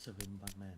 Seven Batman.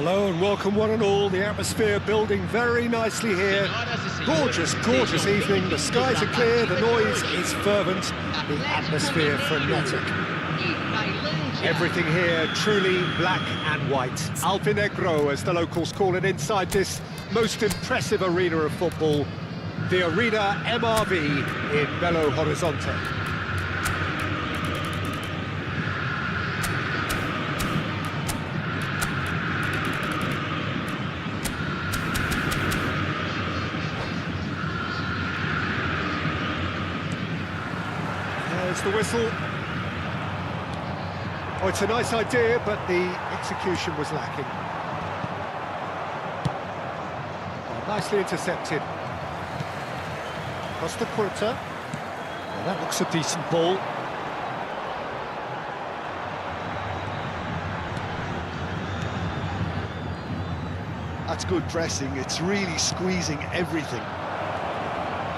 Hello and welcome one and all. The atmosphere building very nicely here. Gorgeous, gorgeous evening. The skies are clear, the noise is fervent, the atmosphere frenetic. Everything here truly black and white. Alpinegro, as the locals call it, inside this most impressive arena of football, the Arena MRV in Belo Horizonte. There's the whistle. Oh, it's a nice idea, but the execution was lacking. Oh, nicely intercepted. Costa Curta. Well, that looks a decent ball. That's good pressing. It's really squeezing everything.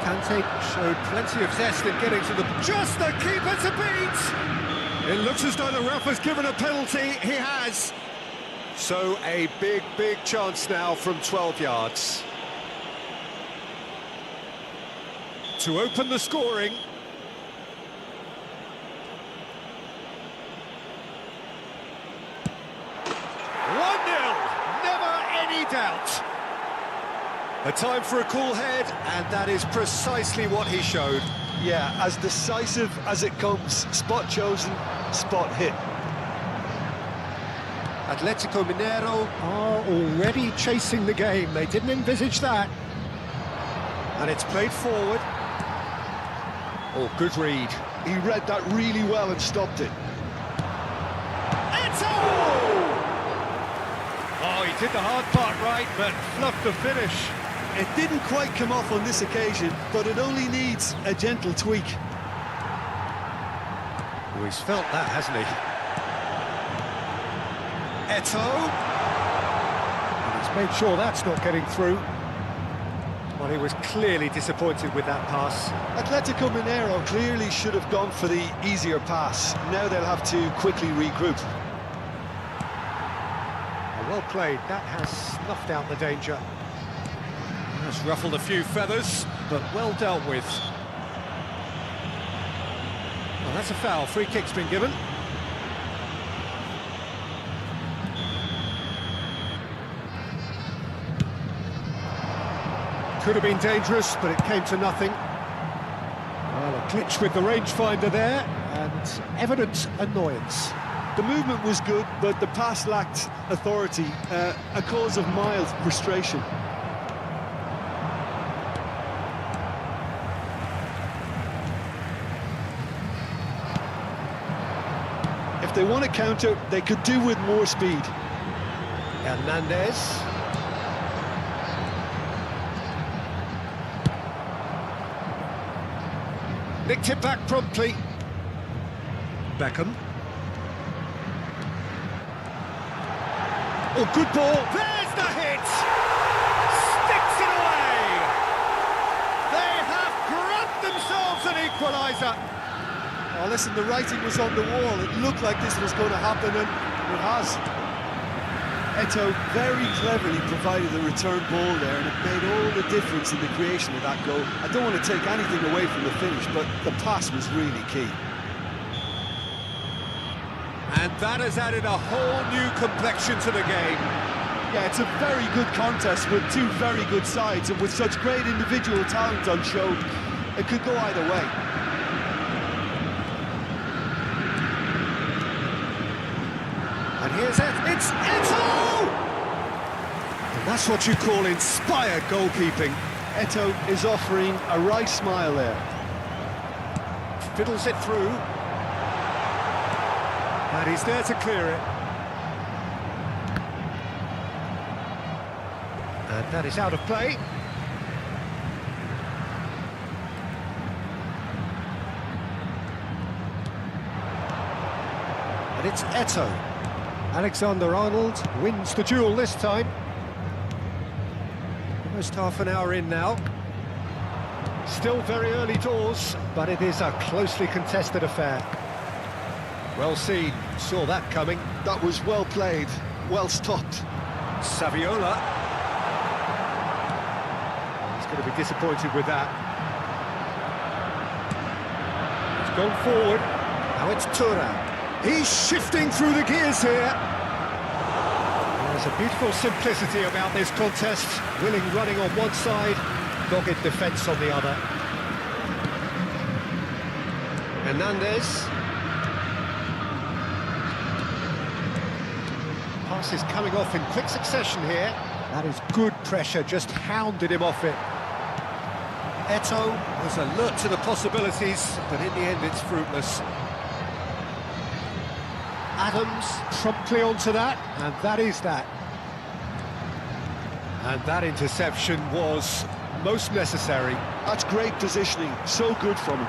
Kante showed plenty of zest in getting to the... Just the keeper to beat! It looks as though the ref has given a penalty. He has. So a big, big chance now from 12 yards. To open the scoring. 1-0, never any doubt. A time for a cool head, and that is precisely what he showed. Yeah, as decisive as it comes. Spot chosen, spot hit. Atletico Mineiro are already chasing the game. They didn't envisage that. And it's played forward. Oh, good read. He read that really well and stopped it. Eto! Oh, he did the hard part right, but fluffed the finish. It didn't quite come off on this occasion, but it only needs a gentle tweak. Oh, he's felt that, hasn't he? Eto! And he's made sure that's not getting through. Well, he was clearly disappointed with that pass. Atletico Mineiro clearly should have gone for the easier pass. Now they'll have to quickly regroup. Well played, that has snuffed out the danger. Has ruffled a few feathers, but well dealt with. Well, that's a foul. Free kick's been given. Could have been dangerous, but it came to nothing. Well, a glitch with the rangefinder there, and evident annoyance. The movement was good, but the pass lacked authority, a cause of mild frustration. If they want to counter, they could do with more speed. Hernandez. Nicked it back promptly. Beckham. Oh, good ball. There's the hit! Sticks it away! They have grabbed themselves an equaliser. Oh, listen, the writing was on the wall. It looked like this was going to happen, and it has. Eto very cleverly provided the return ball there, and it made all the difference in the creation of that goal. I don't want to take anything away from the finish, but the pass was really key. And that has added a whole new complexion to the game. Yeah, it's a very good contest with two very good sides, and with such great individual talent on show, it could go either way. And here's it, it's Eto! And that's what you call inspired goalkeeping. Eto is offering a wry smile there. Fiddles it through. And he's there to clear it. And that is out of play. And it's Eto. Alexander-Arnold wins the duel this time. Almost half an hour in now. Still very early doors, but it is a closely contested affair. Well seen, saw that coming. That was well played, well stopped. Saviola. He's going to be disappointed with that. He's gone forward. Now it's Thuram. He's shifting through the gears here. There's a beautiful simplicity about this contest. Willing running on one side, dogged defence on the other. Hernandez. Pass is coming off in quick succession here. That is good pressure, just hounded him off it. Eto'o was alert to the possibilities, but in the end it's fruitless. Adams promptly onto that, and that is that. And that interception was most necessary. That's great positioning, so good from him.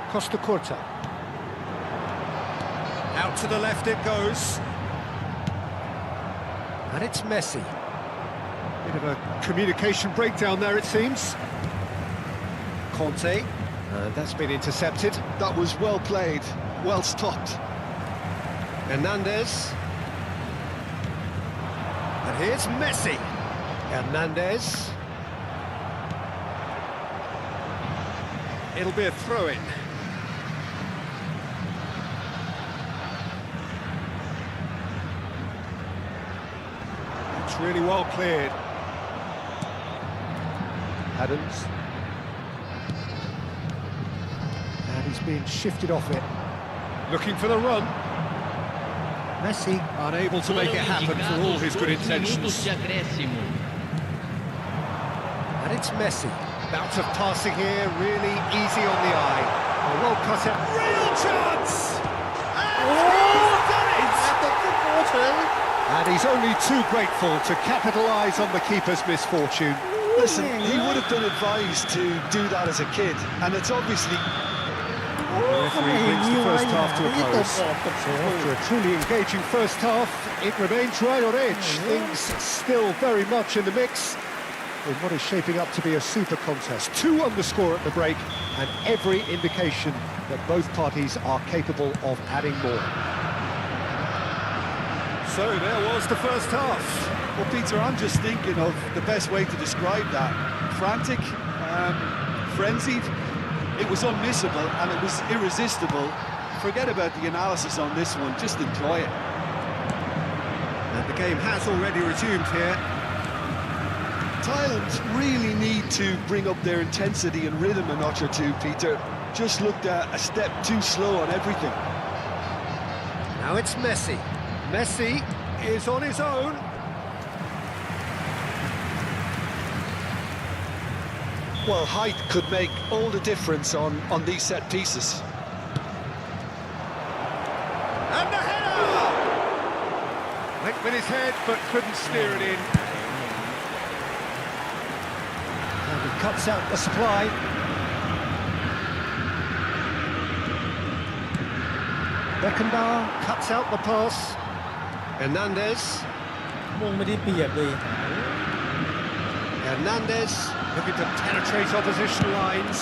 Costa Curta. Out to the left it goes. And it's Messi. Bit of a communication breakdown there, it seems. Conte. And that's been intercepted. That was well played, well stopped. Hernandez. And here's Messi. Hernandez. It'll be a throw-in. It's really well cleared. Adams. And he's being shifted off it. Looking for the run. Messi unable to make it happen for all his good intentions. And it's Messi. Bout of passing here, really easy on the eye. A well cut out, real chance! And he's done it! And he's only too grateful to capitalise on the keeper's misfortune. Listen, he would have been advised to do that as a kid, and it's obviously... The referee brings the first half to a close. So after a truly engaging first half, it remains right on edge. Things still very much in the mix in what is shaping up to be a super contest. 2 on the score at the break, and every indication that both parties are capable of adding more. So there was the first half. Well, Peter, I'm just thinking of the best way to describe that. Frantic, frenzied. It was unmissable and it was irresistible. Forget about the analysis on this one, just enjoy it. And the game has already resumed here. Thailand really need to bring up their intensity and rhythm a notch or two, Peter. Just looked a step too slow on everything. Now it's Messi. Messi is on his own. Well, height could make all the difference on these set pieces. And the header! Went with his head, but couldn't steer it in. And he cuts out the supply. Beckenbauer cuts out the pass. Hernandez. มุ่งไม่ได้เปรียบเลย Hernandez looking to penetrate opposition lines.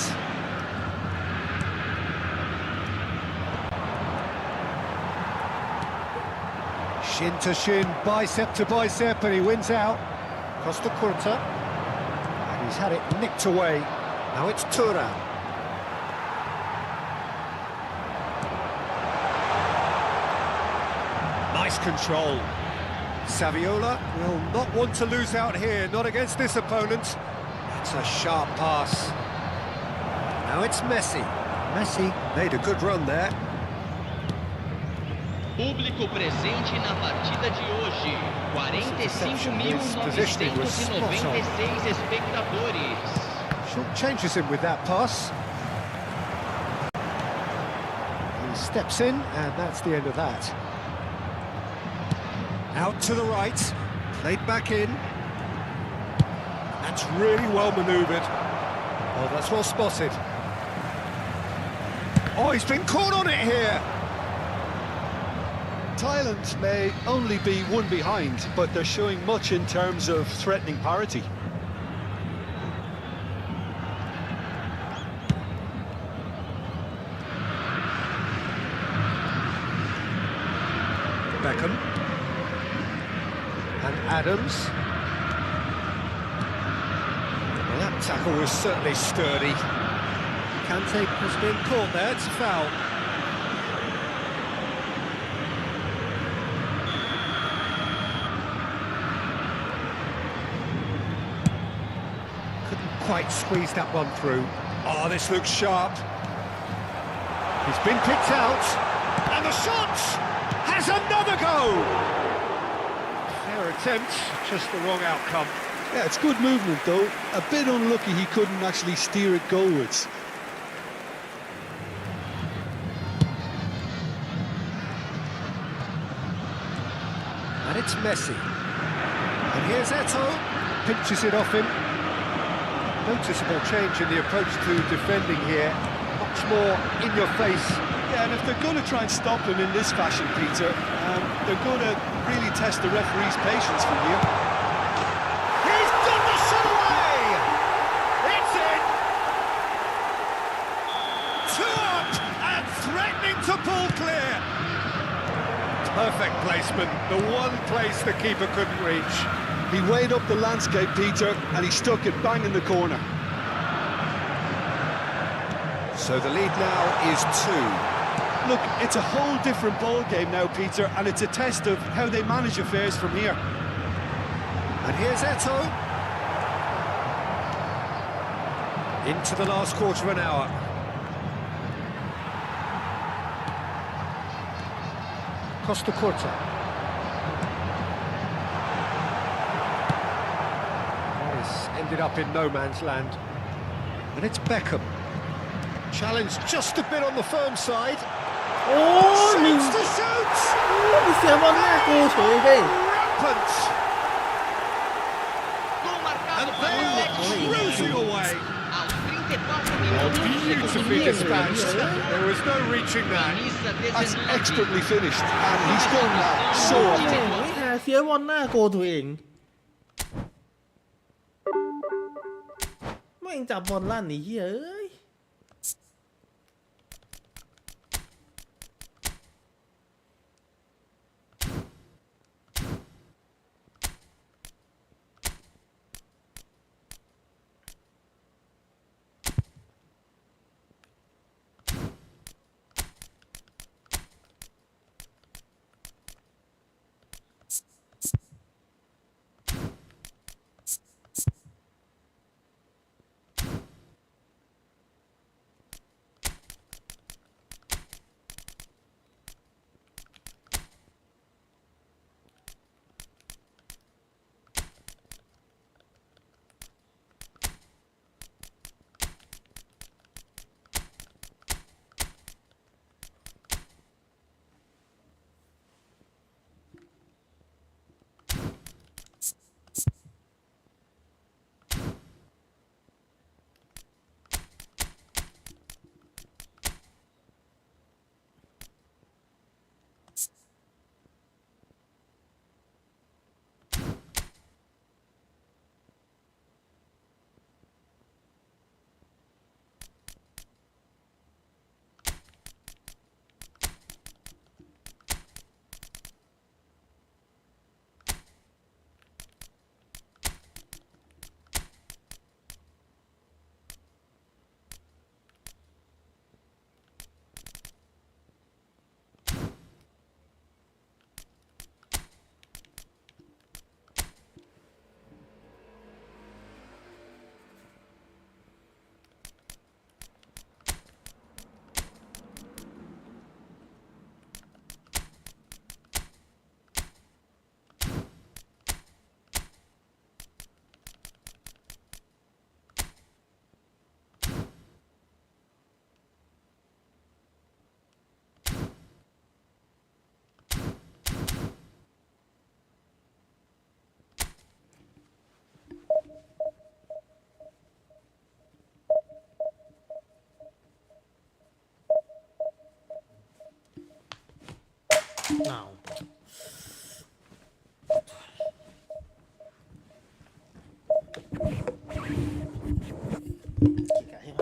Shin to shin, bicep to bicep, and he wins out. Costa Curta. And he's had it nicked away. Now it's Thuram. Nice control. Saviola will not want to lose out here, not against this opponent. That's a sharp pass. Now it's Messi. Messi made a good run there. Público presente na partida de hoje, 45.996 espectadores. Short changes him with that pass. He steps in, and that's the end of that. Out to the right, played back in. That's really well manoeuvred. Oh, that's well spotted. Oh, he's been caught on it here. Thailand may only be one behind, but they're showing much in terms of threatening parity. Beckham. And Adams. Well, that tackle was certainly sturdy. Kante has been caught there, it's a foul. Couldn't quite squeeze that one through. Oh, this looks sharp. He's been picked out, and the shot has another go! Fair attempt, just the wrong outcome. Yeah, it's good movement though. A bit unlucky he couldn't actually steer it goalwards. And it's Messi. And here's Eto'o, pinches it off him. Noticeable change in the approach to defending here. Much more in your face. Yeah, and if they're going to try and stop him in this fashion, Peter, they're going to really test the referee's patience from here. He's done the shot away! It's in! 2 up and threatening to pull clear. Perfect placement, the one place the keeper couldn't reach. He weighed up the landscape, Peter, and he stuck it bang in the corner. So the lead now is 2. Look, it's a whole different ball game now, Peter, and it's a test of how they manage affairs from here. And here's Eto'o. Into the last quarter of an hour. Costa Curta. This ended up in no man's land. And it's Beckham. Challenge just a bit on the firm side. โอ้หนึ่ง Shoots to shoot! มีเสียบอลหน้าโกเฉยเฮ้ย Rampant! Gol marcado And para o they're Piyap.g. cruising away. Aos 34 minutos do segundo Beautifully tempo. dispatched. There was no reaching that. Camisa That's 19. expertly finished, and he's done that so แม่ often. งไม่หาเสียบอลหน้าโกตัวเองแม่งจับบอลลั่นนี่เฮ้ยอ้าวขี้กะให้ไหว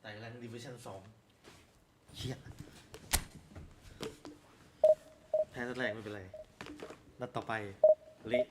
ต่แรงดิวิชั่น2เชี่ยแพ้นัดแรกไม่เป็นไรนัดต่อไปเละ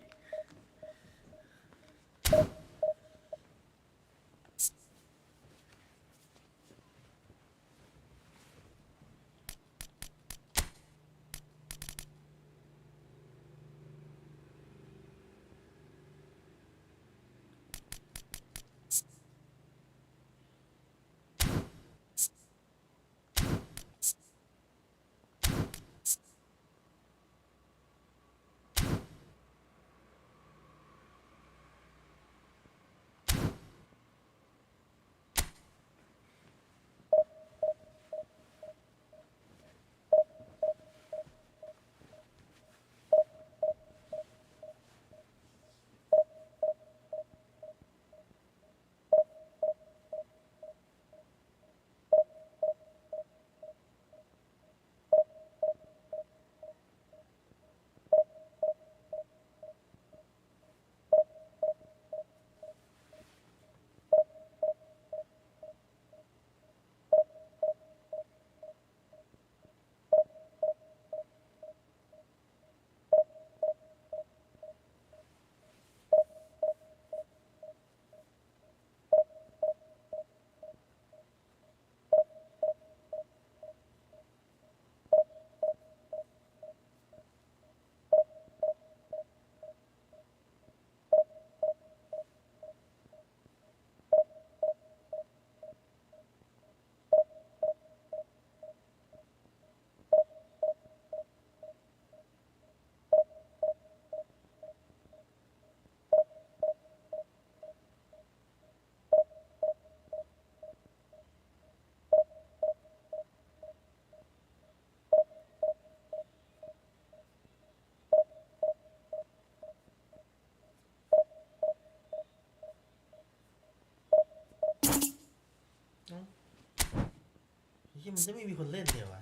ที่มันจะไม่มีคนเล่นเลยวะ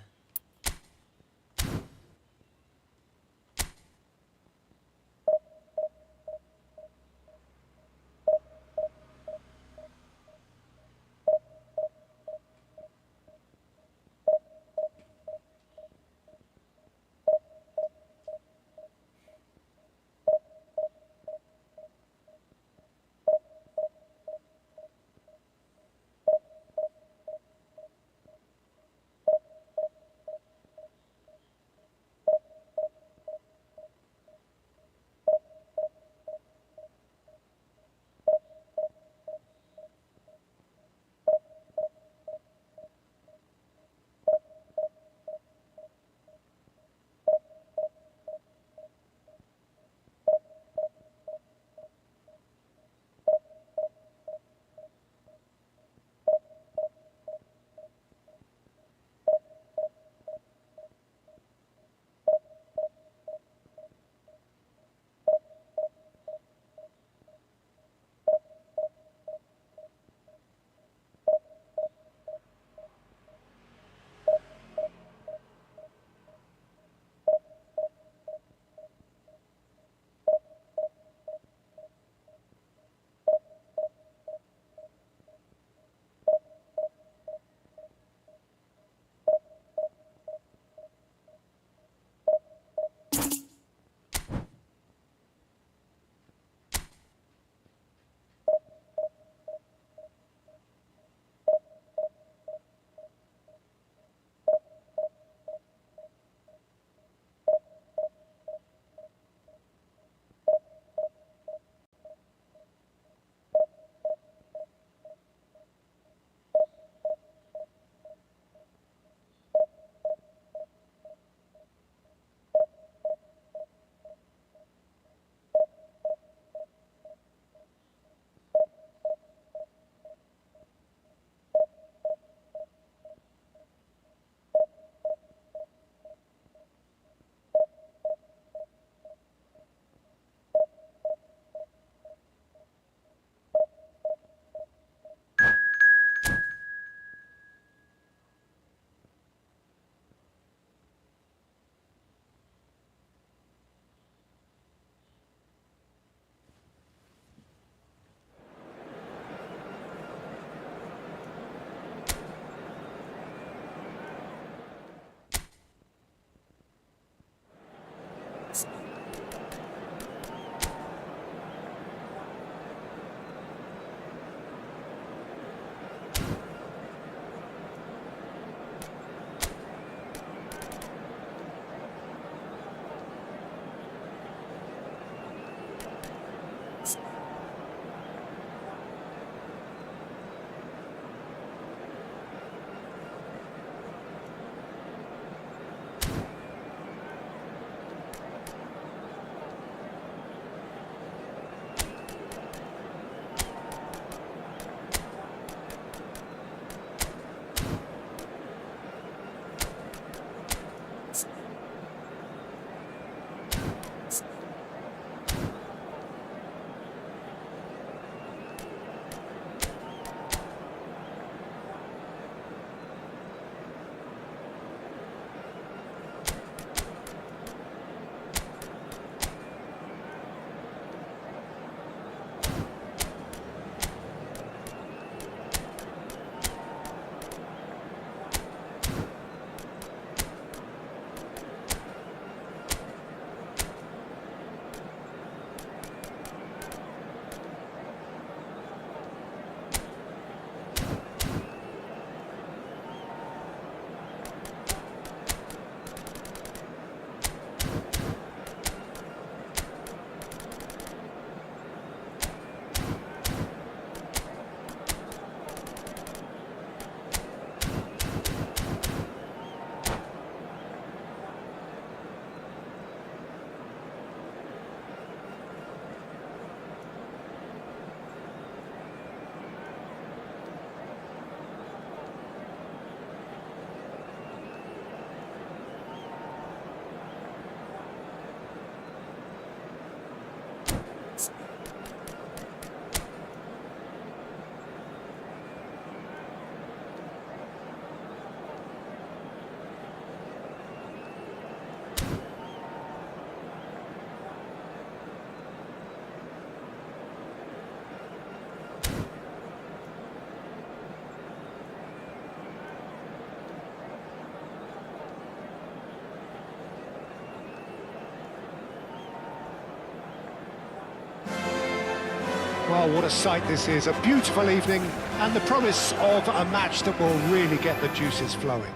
Well, what a sight this is. A beautiful evening and the promise of a match that will really get the juices flowing.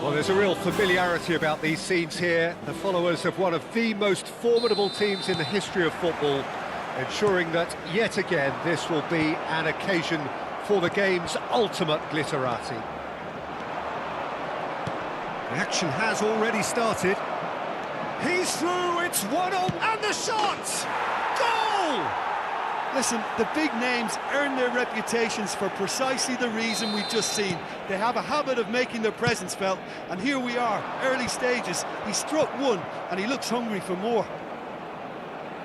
Well, there's a real familiarity about these scenes here. The followers of one of the most formidable teams in the history of football, ensuring that, yet again, this will be an occasion for the game's ultimate glitterati. The action has already started. He's through, it's 1-0, and the shot! Goal! Listen, the big names earn their reputations for precisely the reason we've just seen. They have a habit of making their presence felt, and here we are, early stages. He struck one, and he looks hungry for more.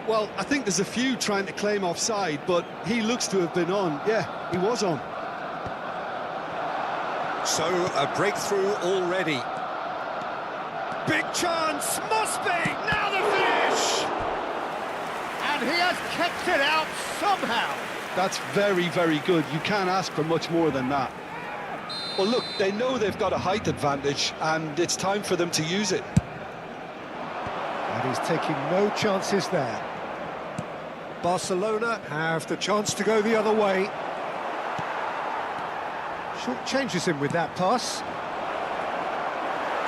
Well, I think there's a few trying to claim offside, but he looks to have been on. Yeah, he was on. So, a breakthrough already. Big chance, must be, now the finish! And he has kept it out somehow. That's very, very good. You can't ask for much more than that. Well, look, they know they've got a height advantage, and it's time for them to use it. And he's taking no chances there. Barcelona have the chance to go the other way. Short changes him with that pass.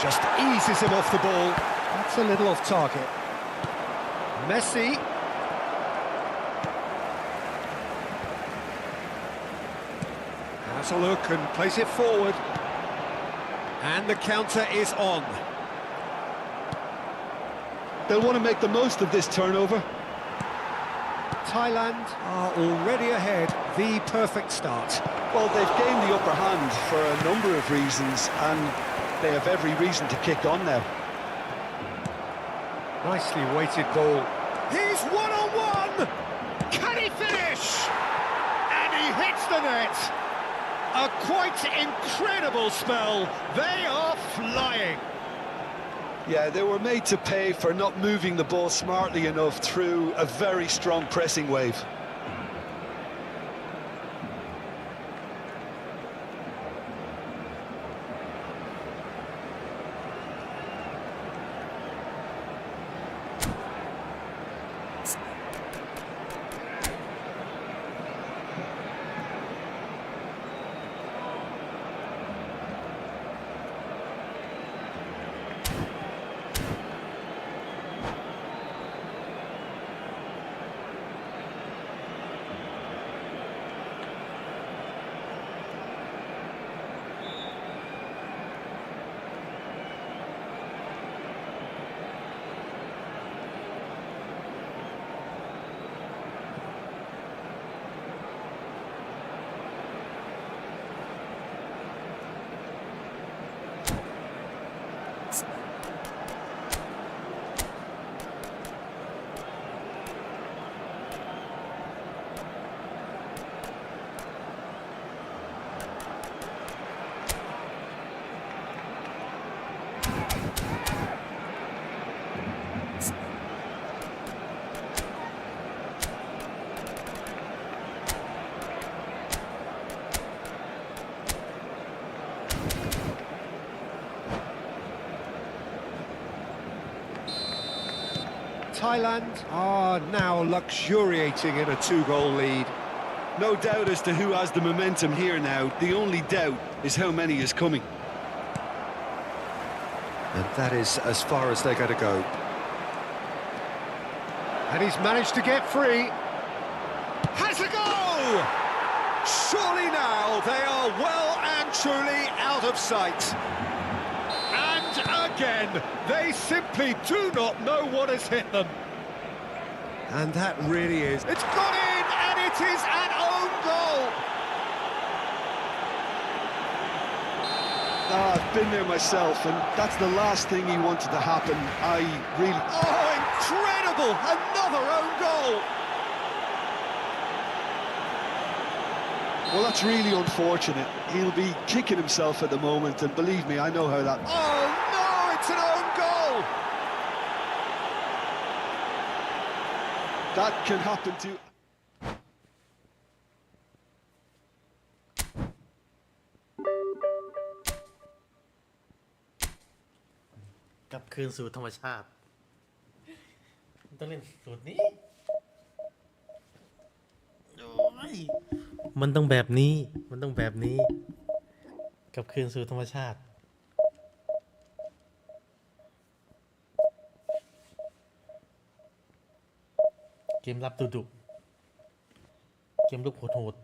Just eases him off the ball. That's a little off target. Messi. Has a look and plays it forward. And the counter is on. They'll want to make the most of this turnover. Thailand are already ahead, the perfect start. Well, they've gained the upper hand for a number of reasons, and they have every reason to kick on now. Nicely weighted ball. He's one-on-one! Can he finish? And he hits the net! A quite incredible spell. They are flying. Yeah, they were made to pay for not moving the ball smartly enough through a very strong pressing wave. Thailand are now luxuriating in a two-goal lead. No doubt as to who has the momentum here now. The only doubt is how many is coming. And that is as far as they're going to go. And he's managed to get free. Has a go! Surely now they are well and truly out of sight. And again, they simply do not know what has hit them. And that really is. It's gone in, and it is an own goal. I've been there myself, and that's the last thing he wanted to happen. I really... Oh, incredible! Another own goal! Well, that's really unfortunate. He'll be kicking himself at the moment, and believe me, I know how that... Oh, no! It's an own goal! That can happen to...กลับคืนสู่ธรรมชาติต้องเล่นสูตรนี้ มันต้องแบบนี้มันต้องแบบนี้กลับคืนสู่ธรรมชาติเกมรับดุเกมลุกโหด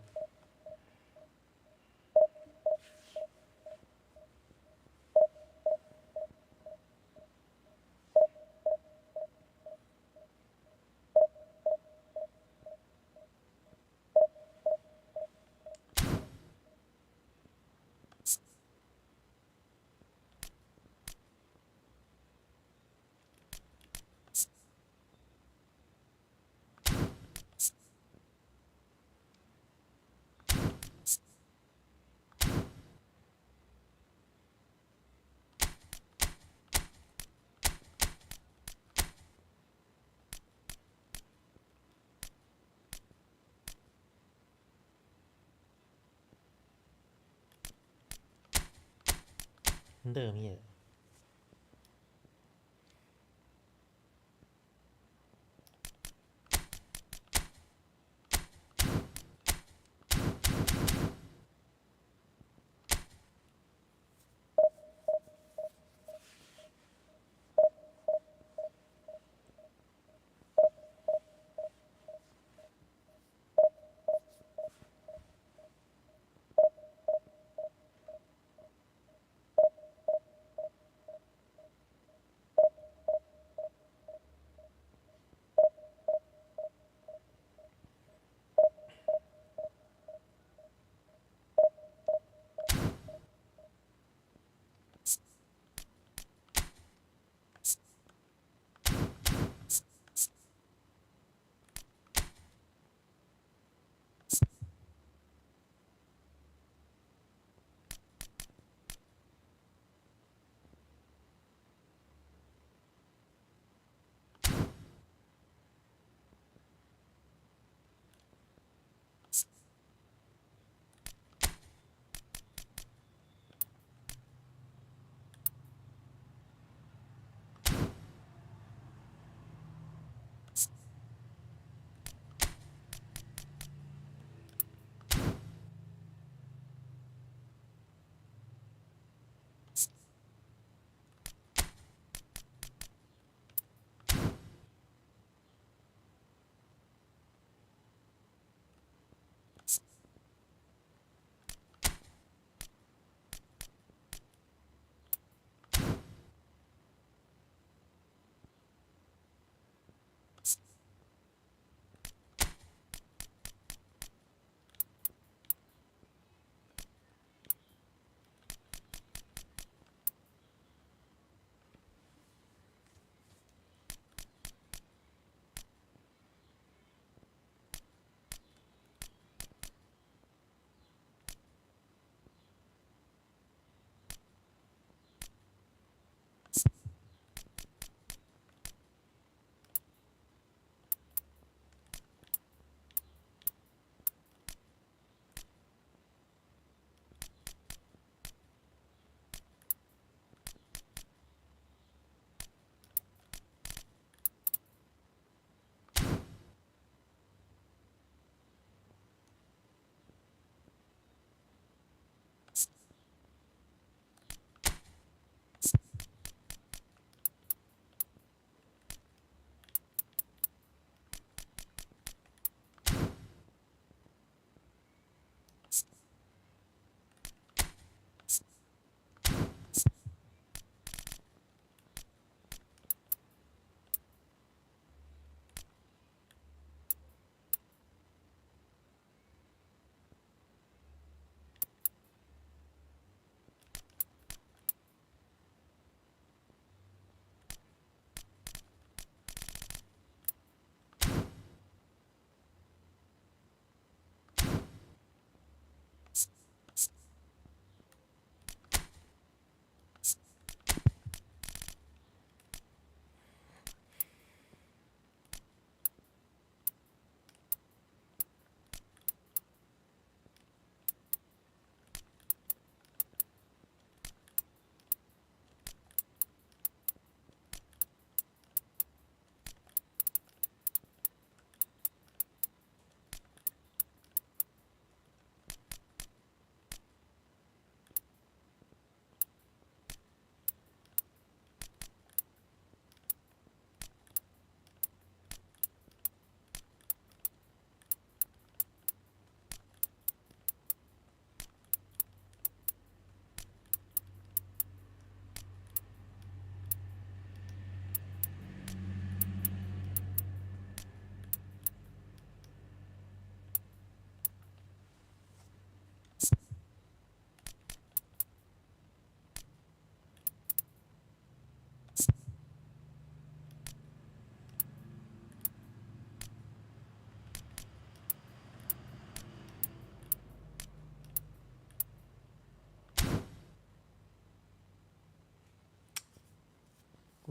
เดิมนี่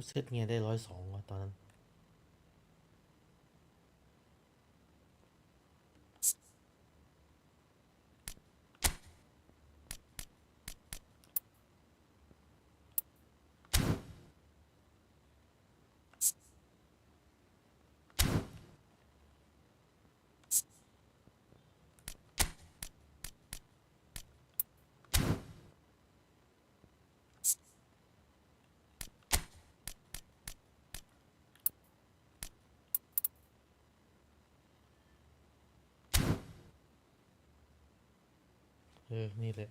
เซตไงได้102วะตอนนั้น นี่แหละ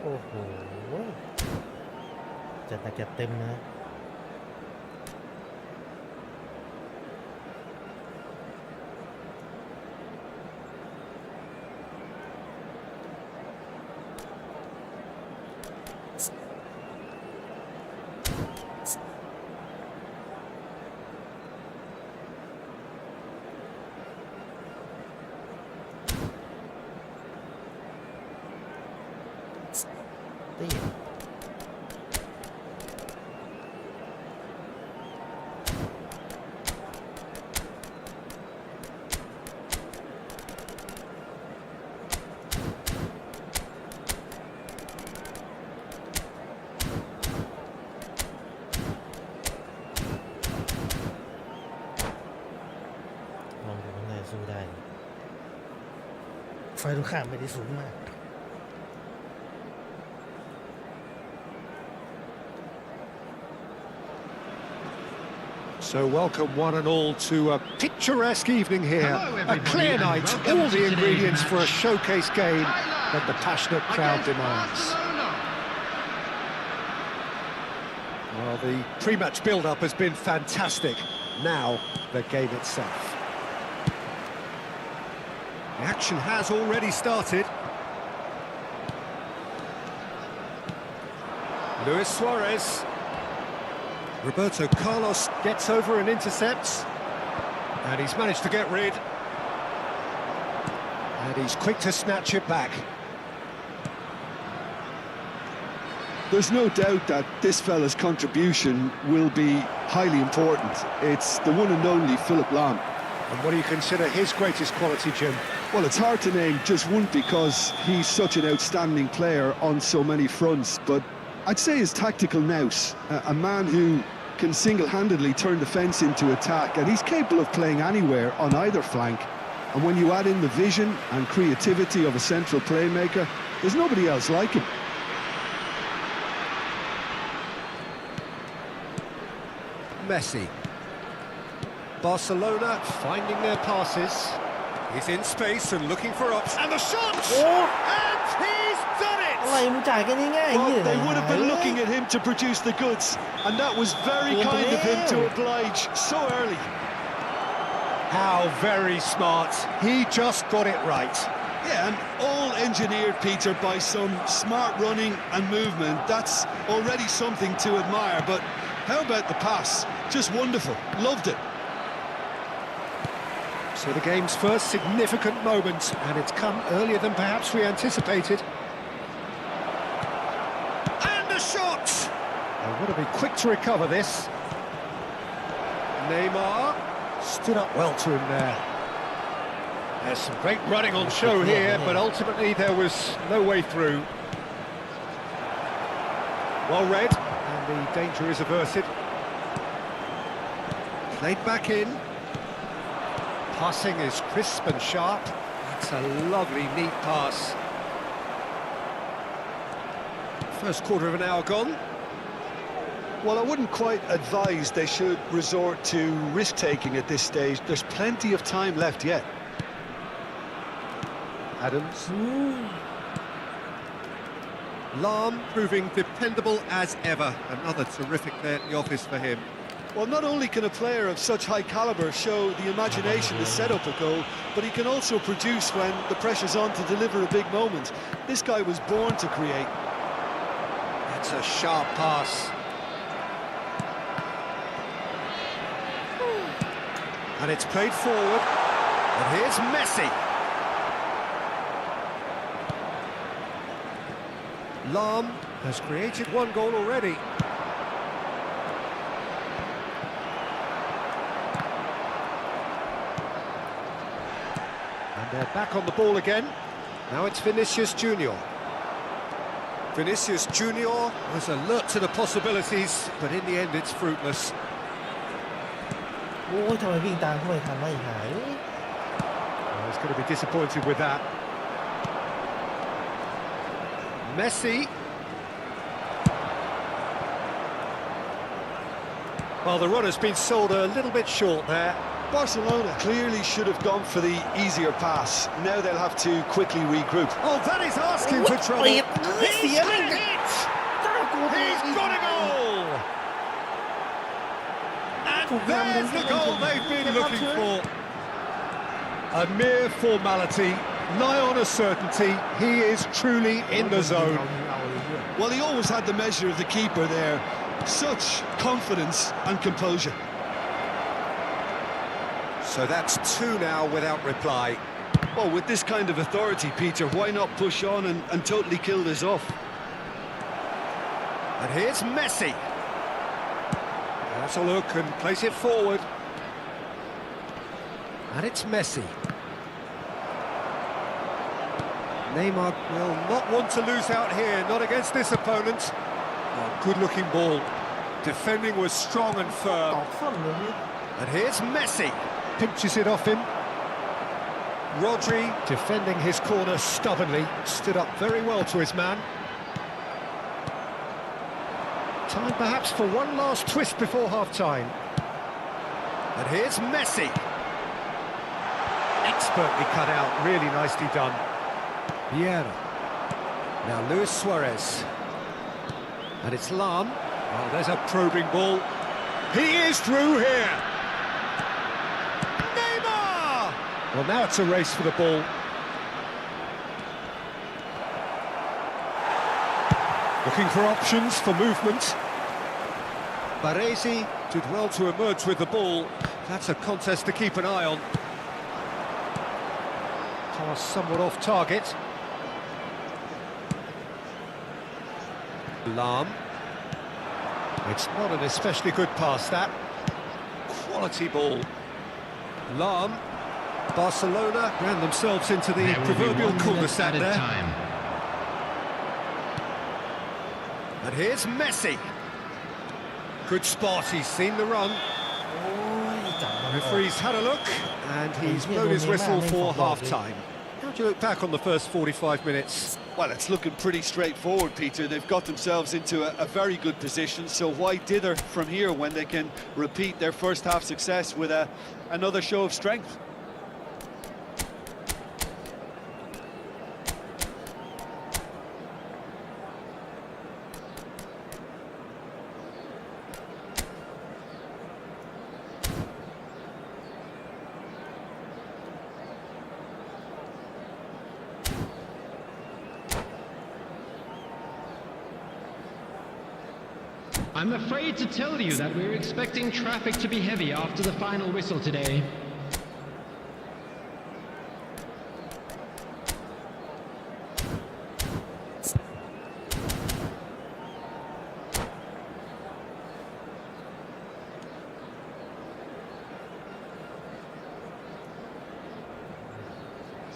โอ้โหจัดหนักจัดเต็มนะเตี้ยลองดูว่าน่าจะสู้ได้ไฟตรงข้ามไม่ได้สูงมาก So welcome one and all to a picturesque evening here. Hello, A clear everybody, night, and welcome all to the today's ingredients for a match. showcase game that the passionate crowd Against demands. Barcelona. Well, the pre-match build-up has been fantastic. Now, the game itself. The action has already started. Luis Suarez. Roberto Carlos gets over and intercepts. And he's managed to get rid. And he's quick to snatch it back. There's no doubt that this fella's contribution will be highly important. It's the one and only Philipp Lahm. And what do you consider his greatest quality, Jim? Well, it's hard to name just one because he's such an outstanding player on so many fronts, but I'd say his tactical nous, a man who can single-handedly turn defence into attack, and he's capable of playing anywhere on either flank. And when you add in the vision and creativity of a central playmaker, there's nobody else like him. Messi. Barcelona finding their passes. He's in space and looking for options. And the shot! Oh. And he's done อะไร it! มึงจ่ายกันง่ายๆ Well, นี่ they would have been looking at him to produce the goods, and that was very kind of him to oblige so early. How very smart. He just got it right. Yeah, and all engineered, Peter, by some smart running and movement. That's already something to admire, but how about the pass? Just wonderful. Loved it. So the game's first significant moment, and it's come earlier than perhaps we anticipated. And a shot! They've got to be quick to recover this. Neymar stood up well to him there. There's some great running on show here, but ultimately there was no way through. Well read, and the danger is averted. Played back in. Passing is crisp and sharp. It's a lovely, neat pass. First quarter of an hour gone. Well, I wouldn't quite advise they should resort to risk-taking at this stage. There's plenty of time left yet. Adams. Lahm proving dependable as ever. Another terrific day at the office for him. Well, not only can a player of such high calibre show the imagination to set up a goal, but he can also produce when the pressure's on to deliver a big moment. This guy was born to create. That's a sharp pass. And it's played forward. And here's Messi. Lahm has created one goal already. And they're back on the ball again. Now it's Vinicius Junior. Vinicius Junior was alert to the possibilities, but in the end it's fruitless. โอ้ยทำไมวิ่งตามเข้าไปทันไม่หาย Well, he's going to be disappointed with that. Messi. Well, the run has been sold a little bit short there. Barcelona clearly should have gone for the easier pass. Now they'll have to quickly regroup. Oh, that is asking for trouble. He's had it! He's got a goal! And there's the goal they've been looking for. A mere formality, nigh on a certainty. He is truly in the zone. Well, he always had the measure of the keeper there. Such confidence and composure. So that's two now without reply. Well, with this kind of authority, Peter, why not push on and totally kill this off? And here's Messi. That's a look and place it forward. And it's Messi. Neymar will not want to lose out here, not against this opponent. Oh, good-looking ball. Defending was strong and ต firm. อกส้นเลยนี่ And here's Messi. Pinches it off him. Rodri, defending his corner stubbornly, stood up very well to his man. Time perhaps for one last twist before half-time. And here's Messi. Expertly cut out, really nicely done. Vieira. Now Luis Suarez. And it's Lahm. Oh, there's a probing ball. He is through here. Neymar! Well, now it's a race for the ball. Looking for options for movement. Baresi did well to emerge with the ball. That's a contest to keep an eye on. Pass somewhat off target. Lahm. It's not an especially good pass, that. Quality ball. Lahm. Barcelona ran themselves into the proverbial cul-de-sac there. Time. And here's Messi. Good spot, he's seen the run. Referee's had a look, and he's blown his whistle for half-time. How do you look back on the first 45 minutes? Well, it's looking pretty straightforward, Peter. They've got themselves into a very good position, so why dither from here when they can repeat their first half success with another show of strength? I'm afraid to tell you that we're expecting traffic to be heavy after the final whistle today.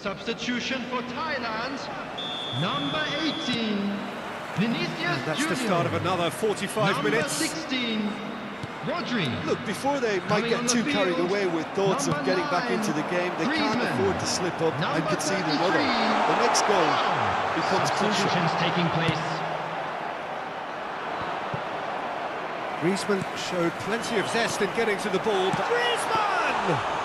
Substitution for Thailand. Number 18, Vinicius That's Junior. the start of another 45 Number minutes. 16, Rodri. Look, before they might Coming on get the too carried field, away with thoughts of number getting back 9, into the game, they can't Griezmann. afford to slip up and Number concede 33. another. The next goal becomes crucial. Substitutions taking place. Griezmann showed plenty of zest in getting to the ball, but Griezmann!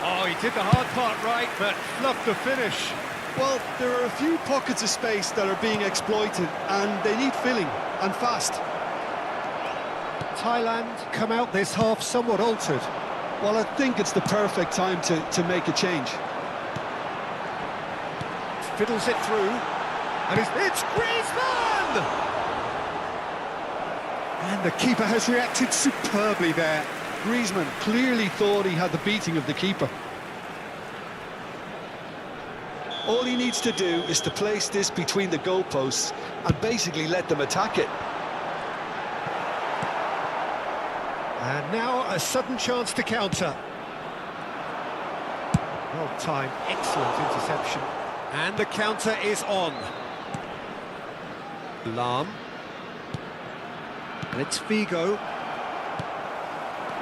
Oh, he did the hard part right, but fluffed the finish. Well, there are a few pockets of space that are being exploited, and they need filling, and fast. Thailand come out this half somewhat altered. Well, I think it's the perfect time to make a change. Fiddles it through, and it's Griezmann! And the keeper has reacted superbly there. Griezmann clearly thought he had the beating of the keeper. All he needs to do is to place this between the goalposts and basically let them attack it. And now a sudden chance to counter. Well timed, excellent interception. And the counter is on. Lahm. And it's Figo.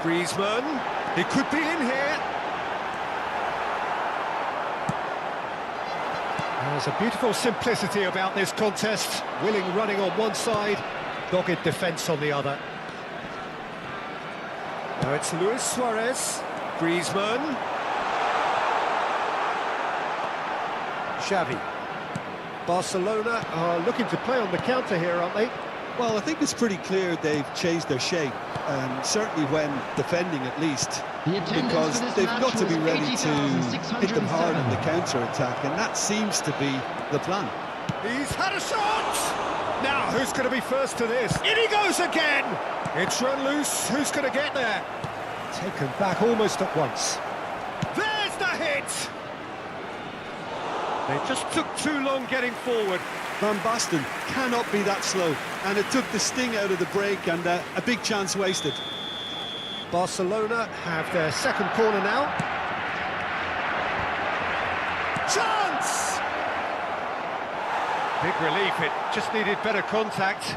Griezmann. He could be in here. There's a beautiful simplicity about this contest. Willing running on one side, dogged defence on the other. Now it's Luis Suarez. Griezmann. Xavi. Barcelona are looking to play on the counter here, aren't they? Well, I think it's pretty clear they've changed their shape, certainly when defending at least, The attendance because for this they've match got to was be ready to hit them hard in the 80,607. counter-attack, and that seems to be the plan. He's had a shot! Now, who's going to be first to this? In he goes again! It's run loose, who's going to get there? Taken back almost at once. There's the hit! They just took too long getting forward. Van Basten cannot be that slow, and it took the sting out of the break, and a big chance wasted. Barcelona have their second corner now. Chance! Big relief, it just needed better contact.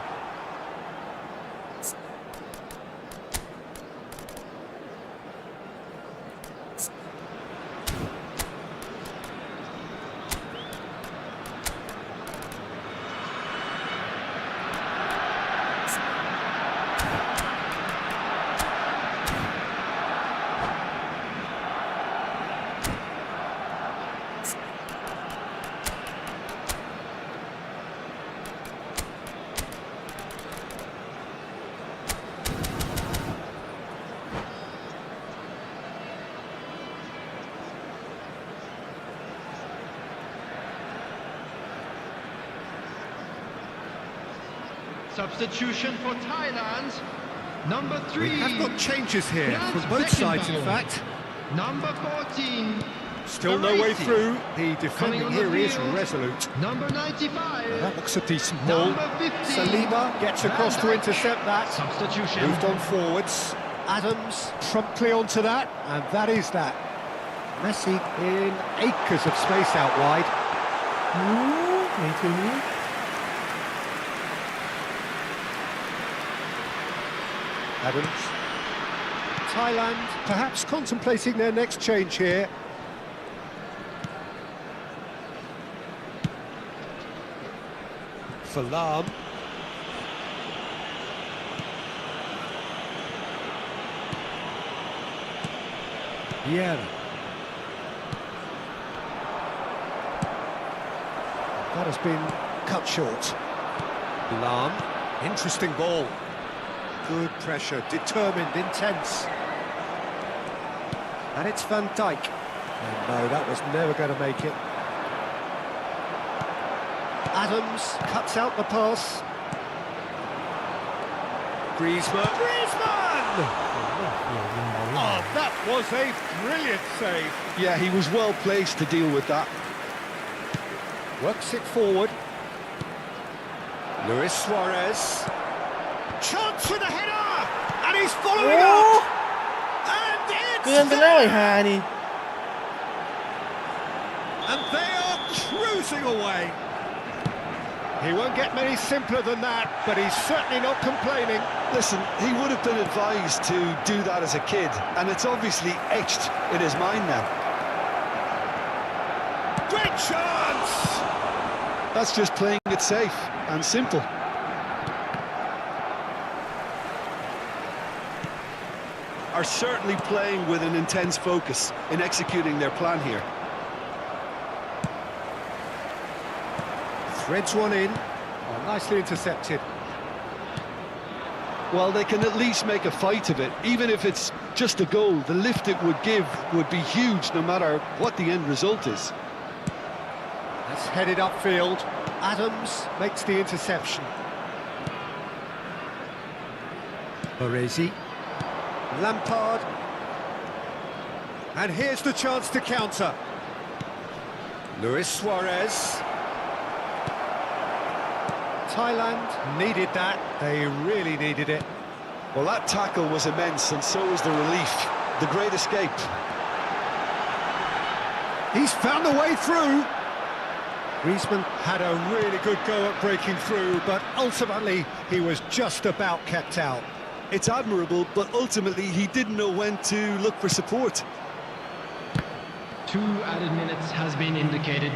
Substitution for Thailand. Number 3. We have got changes here Piyap.g from both sides, in fact. Number 14. Still no way through. The Coming defending on the here is field. resolute. Number 95. That looks a decent ball. Number 15. Salima gets across to intercept that. Substitution. Moved on forwards. Adams promptly onto that, and that is that. Messi in acres of space out wide. ไม่ถึง Adams. Thailand perhaps contemplating their next change here. Falam. Yeah. That has been cut short. Lam. Interesting ball. Good pressure, determined, intense. And it's Van Dijk. And no, that was never going to make it. Adams cuts out the pass. Griezmann. Griezmann! Oh, that was a brilliant save. Yeah, he was well placed to deal with that. Works it forward. Luis Suarez. Chance for the header! And he's following up! And เกิน it's ไปแล้วไอ้ห่านี่ And they are cruising away. He won't get many simpler than that, but he's certainly not complaining. Listen, he would have been advised to do that as a kid, and it's obviously etched in his mind now. Great chance! That's just playing it safe and simple. Are certainly playing with an intense focus in executing their plan here. Threads one in. Oh, nicely intercepted. Well, they can at least make a fight of it, even if it's just a goal. The lift it would give would be huge, no matter what the end result is. That's headed upfield. Adams makes the interception. Baresi. Lampard. And here's the chance to counter. Luis Suarez. Thailand needed that. They really needed it. Well, that tackle was immense, and so was the relief. The great escape. He's found a way through. Griezmann had a really good go at breaking through, but ultimately he was just about kept out. It's admirable, but ultimately he didn't know when to look for support. 2 added minutes has been indicated.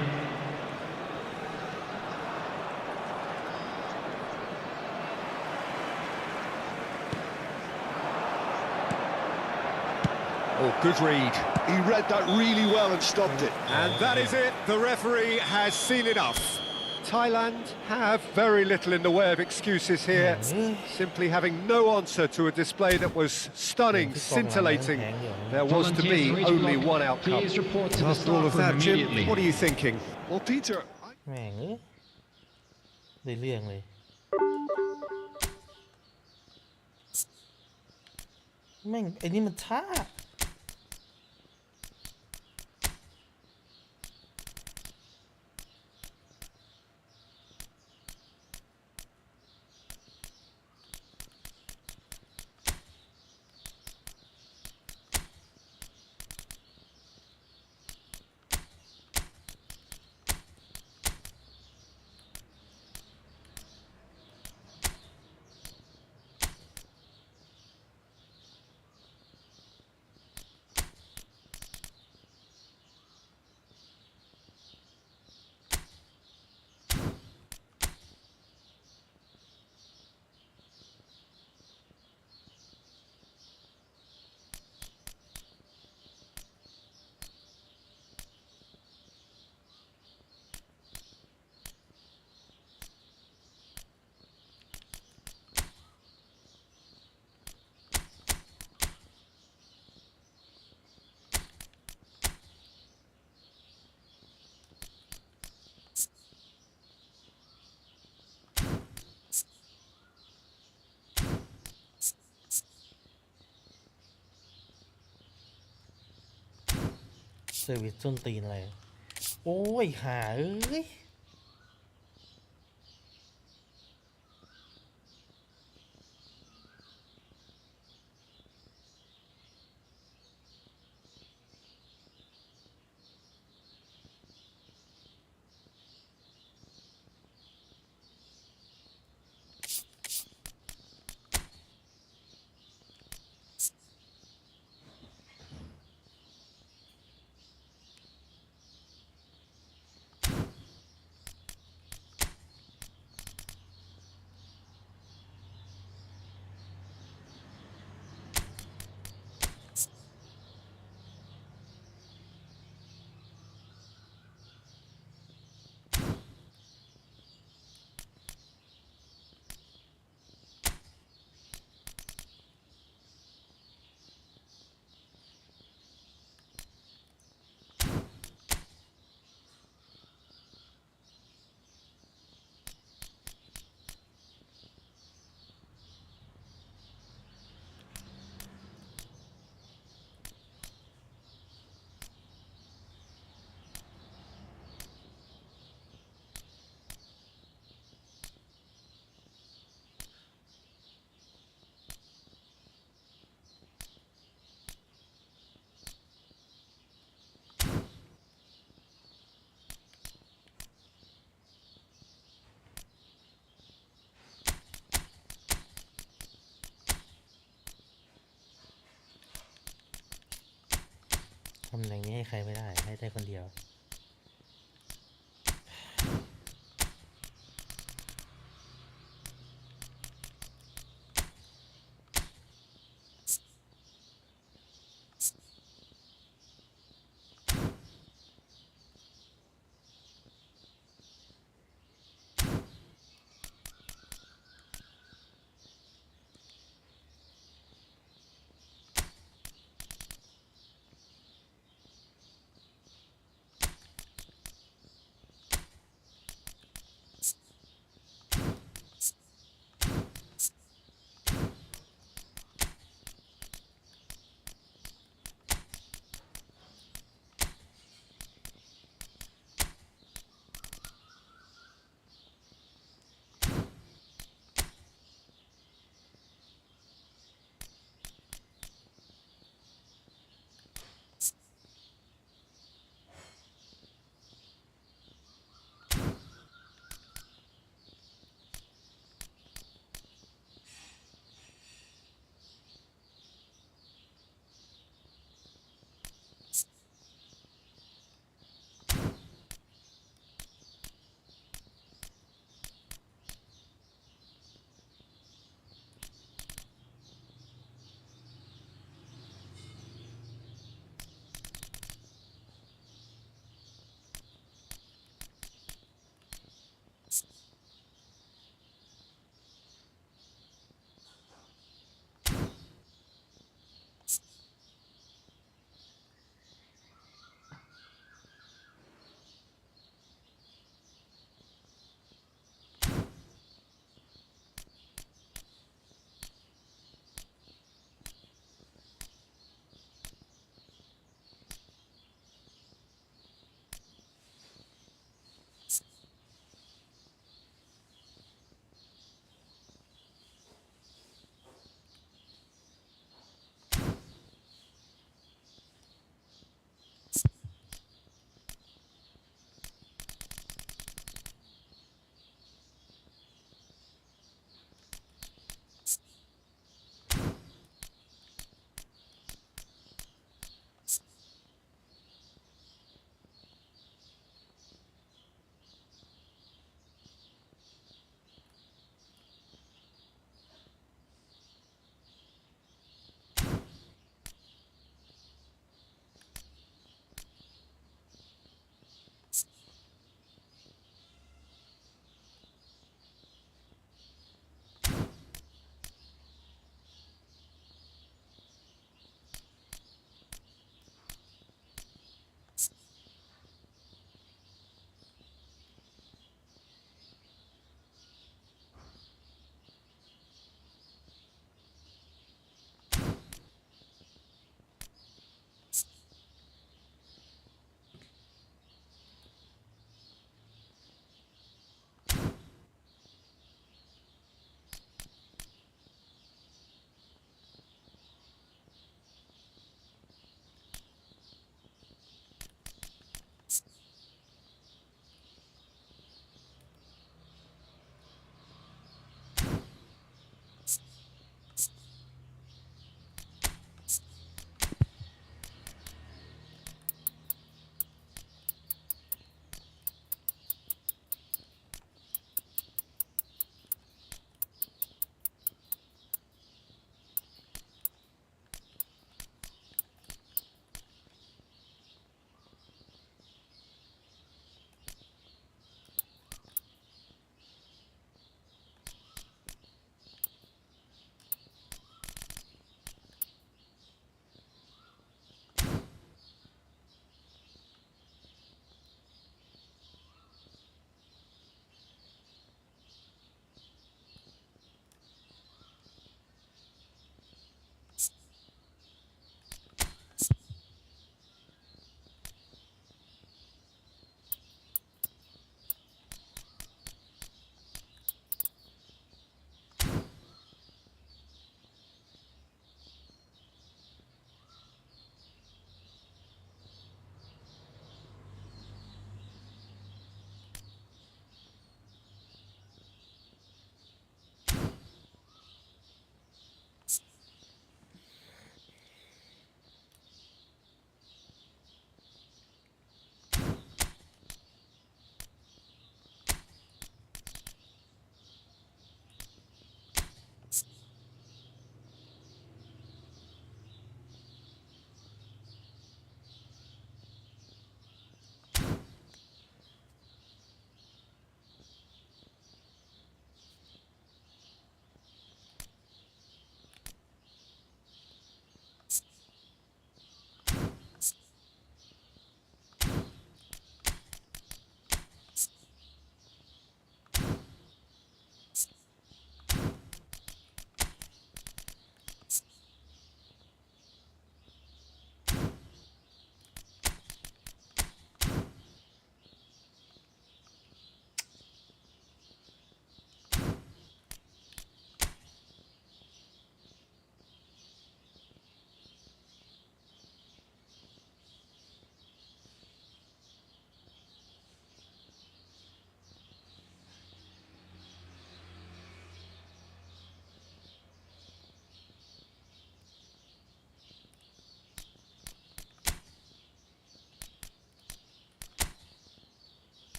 Oh, good read. He read that really well and stopped it. And that is it. The referee has seen enough. Thailand have very little in the way of excuses here. Simply having no answer to a display that was stunning, scintillating. There was to be only one outcome. Please report to the After all of staff room that, Jim, immediately. what are you thinking? Well, Peter, แม่งได้เรื่องเลย แม่งไอ้นี่มันช้า อร์วิสส้นตีนอะไร โอ้ยหาเอ้ยตำแหน่งนี้ให้ใครไม่ได้ให้ได้คนเดียว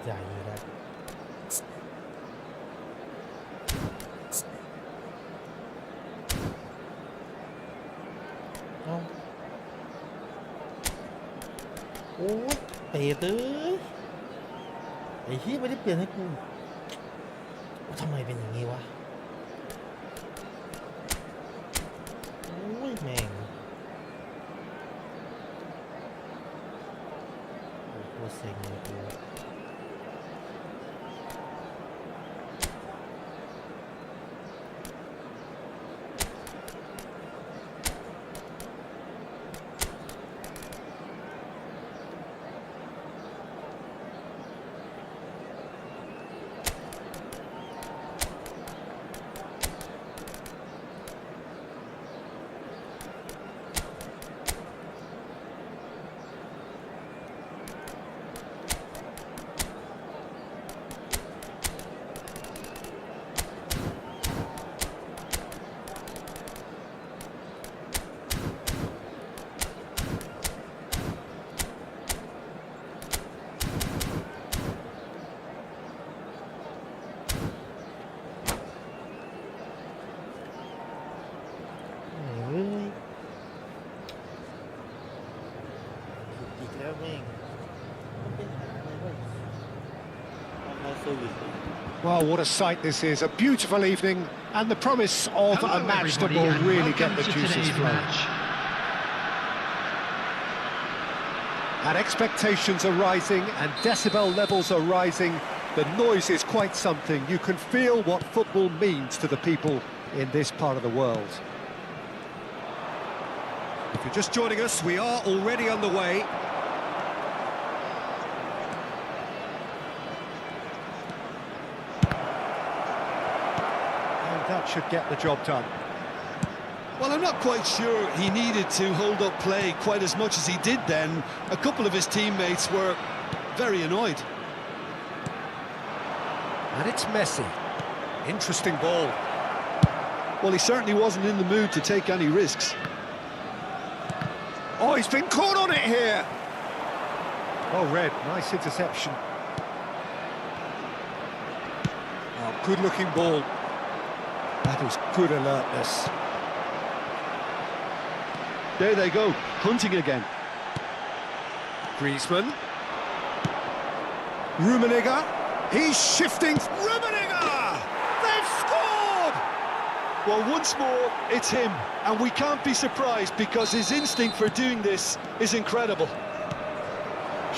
ใหญ่แล้วเอ้าโอ้ยเตะเลยไอ้ที่ไม่ได้เปลี่ยนให้กูทำไมเป็นอย่างนี้วะโอ้ยแม่งโคตรเซ็งเลยกูอีกแล้วแม่งมันเป็นหาอะไรวะมาโซลิด Well, what a sight this is. A beautiful evening and the promise of Hello, a match that everybody, will and really get welcome the to juices today's flowing. match. And expectations are rising and decibel levels are rising. The noise is quite something. You can feel what football means to the people in this part of the world. If you're just joining us, we are already underway. And that should get the job done. Well, I'm not quite sure he needed to hold up play quite as much as he did then. A couple of his teammates were very annoyed. And it's Messi. Interesting ball. Well, he certainly wasn't in the mood to take any risks. Oh, he's been caught on it here. Oh, Red, nice interception. Oh, good-looking ball. That was good alertness. There they go, hunting again. Griezmann. Rummenigge. He's shifting. Rummenigge! They've scored! Well, once more, it's him. And we can't be surprised because his instinct for doing this is incredible.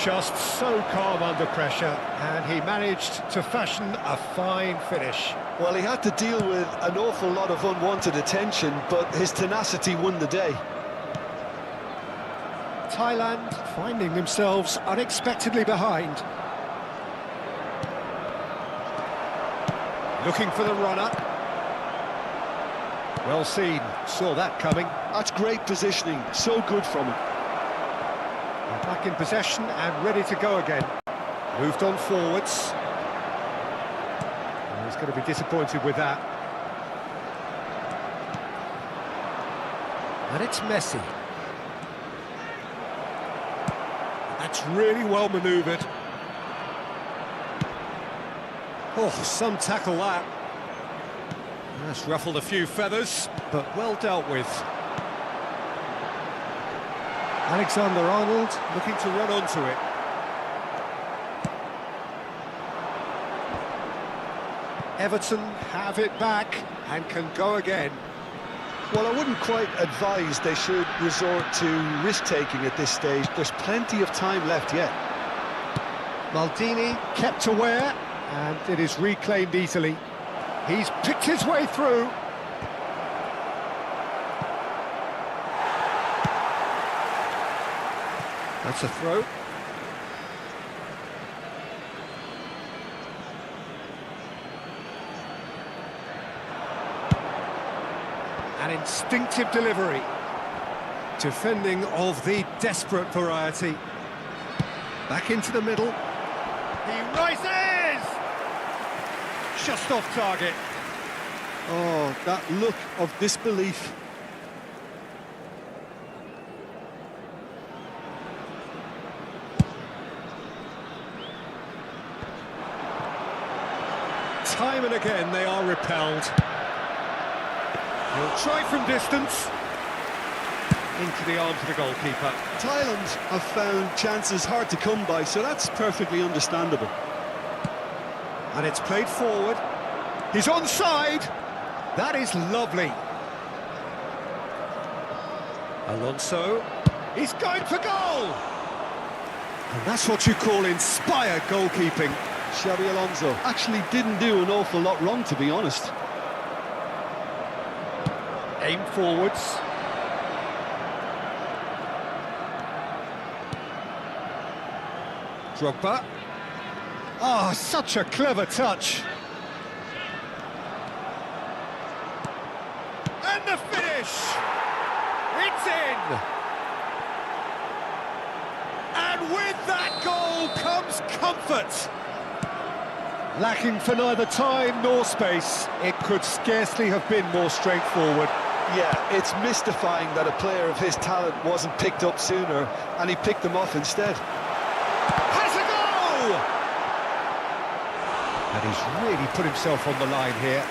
Just so calm under pressure, and he managed to fashion a fine finish. Well, he had to deal with an awful lot of unwanted attention, but his tenacity won the day. Thailand finding themselves unexpectedly behind. Looking for the runner. Well seen, saw that coming. That's great positioning, so good from him. They're back in possession and ready to go again. Moved on forwards. And he's going to be disappointed with that. And it's Messi. That's really well manoeuvred. Oh, some tackle that. That's ruffled a few feathers, but well dealt with. Alexander-Arnold looking to run onto it. Everton have it back and can go again. Well, I wouldn't quite advise they should resort to risk-taking at this stage. There's plenty of time left yet. Maldini kept aware, and it is reclaimed easily. He's picked his way through. That's a throw. An instinctive delivery. Defending of the desperate variety. Back into the middle. He rises! Just off target. Oh, that look of disbelief. time and again they are repelled. He'll try from distance. Into the arms of the goalkeeper. Thailand have found chances hard to come by, so that's perfectly understandable. And it's played forward. He's onside. That is lovely. Alonso. He's going for goal. And that's what you call inspired goalkeeping. Xabi Alonso actually didn't do an awful lot wrong, to be honest. Aim forwards. Drogba. Oh, such a clever touch. And the finish! It's in! And with that goal comes comfort. Lacking for neither time nor space, it could scarcely have been more straightforward. Yeah, it's mystifying that a player of his talent wasn't picked up sooner, and he picked them off instead. Has a goal! And he's really put himself on the line here.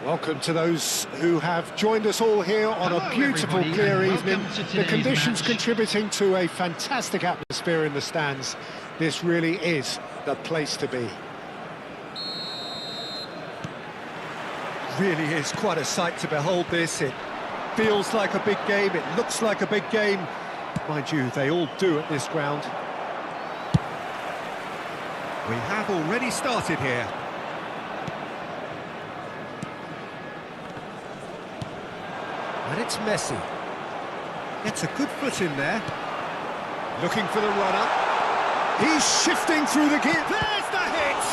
Welcome to those who have joined us all here on Hello, a beautiful, everybody, clear and evening. welcome to The today's conditions match. contributing to a fantastic atmosphere in the stands. This really is the place to be. Really is quite a sight to behold this. It feels like a big game, it looks like a big game. Mind you, they all do at this ground. We have already started here. And it's Messi. Gets a good foot in there. Looking for the runner. He's shifting through the gear. There's the hit!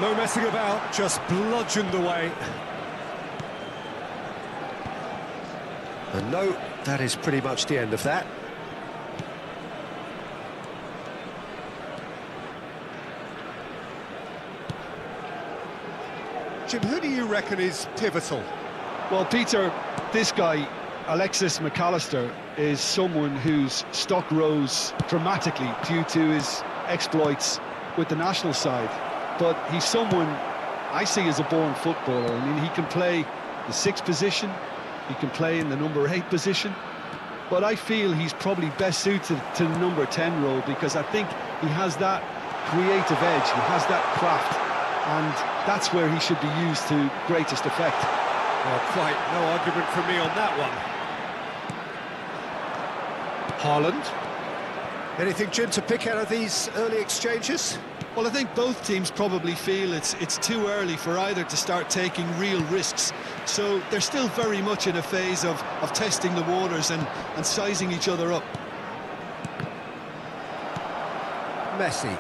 No messing about, just bludgeoned away. And no, that is pretty much the end of that. Jim, who do you reckon is pivotal? Well, Peter, this guy, Alexis McAllister, is someone whose stock rose dramatically due to his exploits with the national side. But he's someone I see as a born footballer. I mean, he can play the 6th position, he can play in the number 8 position, but I feel he's probably best suited to the number 10 role because I think he has that creative edge, he has that craft, and that's where he should be used to greatest effect. Well, quite no argument from me on that one. Haaland. Anything, Jim, to pick out of these early exchanges? Well, I think both teams probably feel it's too early for either to start taking real risks. So they're still very much in a phase of testing the waters and sizing each other up. Messi.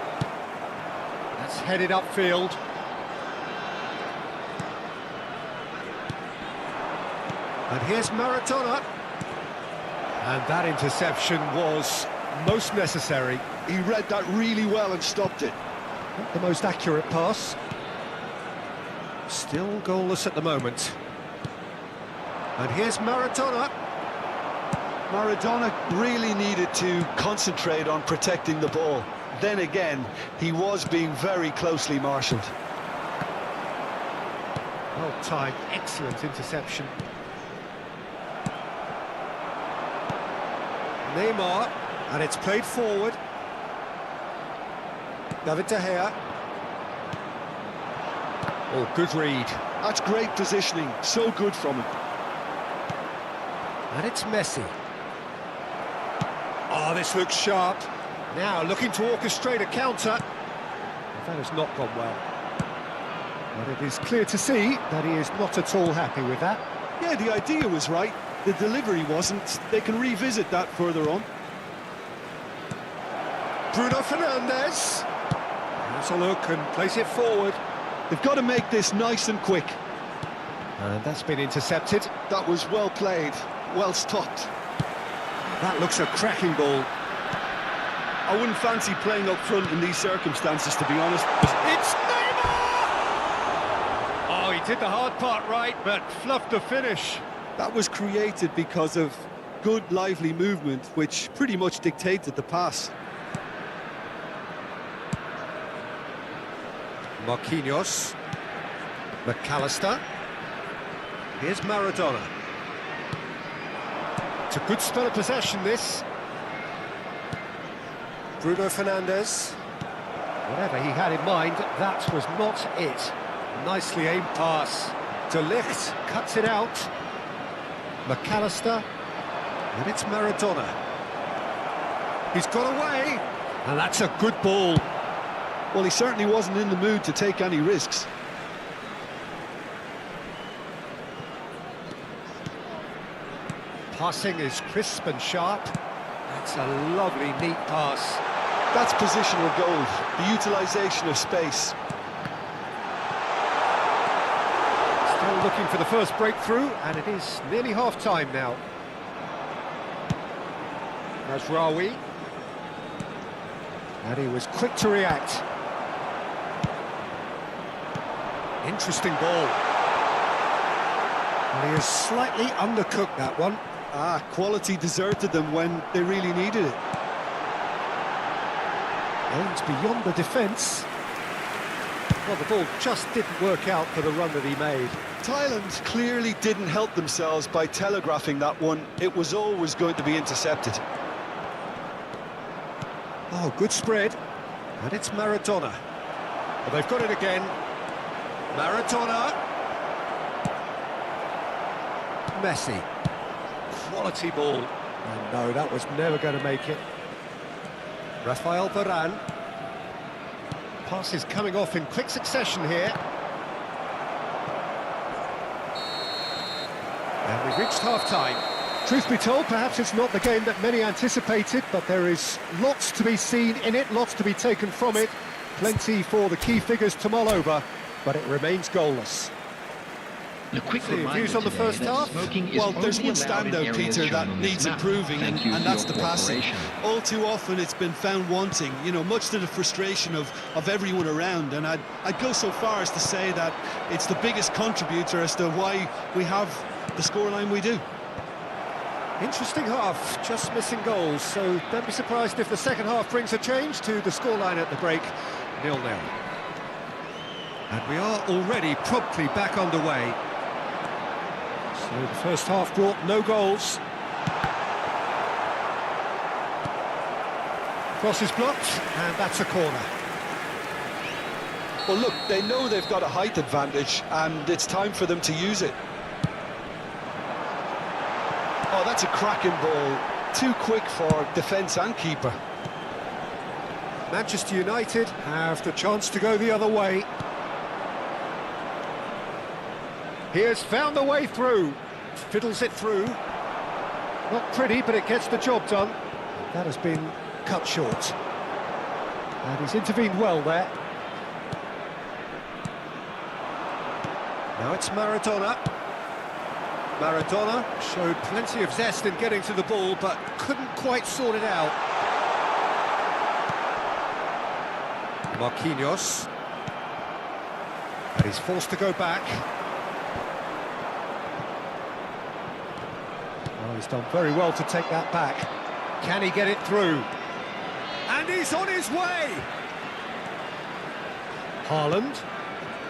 That's headed upfield. And here's Maradona. And that interception was most necessary. He read that really well and stopped it. Not the most accurate pass. Still goalless at the moment. And here's Maradona. Maradona really needed to concentrate on protecting the ball. Then again, he was being very closely marshalled. Well timed, excellent interception. Neymar, and it's played forward. David De Gea. Oh, good read. That's great positioning, so good from him. And it's Messi. Oh, this looks sharp. Now looking to orchestrate a counter. That has not gone well. But it is clear to see that he is not at all happy with that. Yeah, the idea was right. The delivery wasn't. They can revisit that further on. Bruno Fernandes. Has a look and place it forward. They've got to make this nice and quick. And that's been intercepted. That was well played, well stopped. That looks a cracking ball. I wouldn't fancy playing up front in these circumstances, to be honest. It's Neymar! Oh, he did the hard part right, but fluffed the finish. That was created because of good, lively movement, which pretty much dictated the pass. Marquinhos. McAllister. Here's Maradona. It's a good spell of possession, this. Bruno Fernandes. Whatever he had in mind, that was not it. Nicely aimed pass. De Ligt cuts it out. McAllister. And it's Maradona. He's got away. And that's a good ball. Well, he certainly wasn't in the mood to take any risks. Passing is crisp and sharp. That's a lovely, neat pass. That's positional gold, the utilisation of space. Still looking for the first breakthrough, and it is nearly half-time now. Mazraoui. And he was quick to react. Interesting ball. And he has slightly undercooked that one. Ah, quality deserted them when they really needed it. Aims beyond the defence. Well, the ball just didn't work out for the run that he made. Thailand clearly didn't help themselves by telegraphing that one. It was always going to be intercepted. Oh, good spread. And it's Maradona. Well, they've got it again. Maradona. Messi. Quality ball. And no, that was never going to make it. Rafael Varane. Passes coming off in quick succession here. And we've reached half-time. Truth be told, perhaps it's not the game that many anticipated, but there is lots to be seen in it, lots to be taken from it. Plenty for the key figures to mull over, but it remains goalless. A quick So your reminder views on the today first that half? smoking is Well, there's only one allowed in standout, areas Peter, shown that on this needs map. improving, Thank you and for that's your the passing. cooperation. All too often it's been found wanting, you know, much to the frustration of everyone around, and I'd go so far as to say that it's the biggest contributor as to why we have the scoreline we do. Interesting half, just missing goals, so don't be surprised if the second half brings a change to the scoreline at the break, 0-0. And we are already promptly back underway. So the first half brought no goals. Cross is blocked, and that's a corner. Well, look, they know they've got a height advantage, and it's time for them to use it. Oh, that's a cracking ball. Too quick for defence and keeper. Manchester United have the chance to go the other way. He has found the way through. Fiddles it through. Not pretty, but it gets the job done. That has been cut short. And he's intervened well there. Now it's Maradona. Maradona showed plenty of zest in getting to the ball, but couldn't quite sort it out. Marquinhos. And he's forced to go back. Well, he's done very well to take that back. Can he get it through? And he's on his way! Haaland.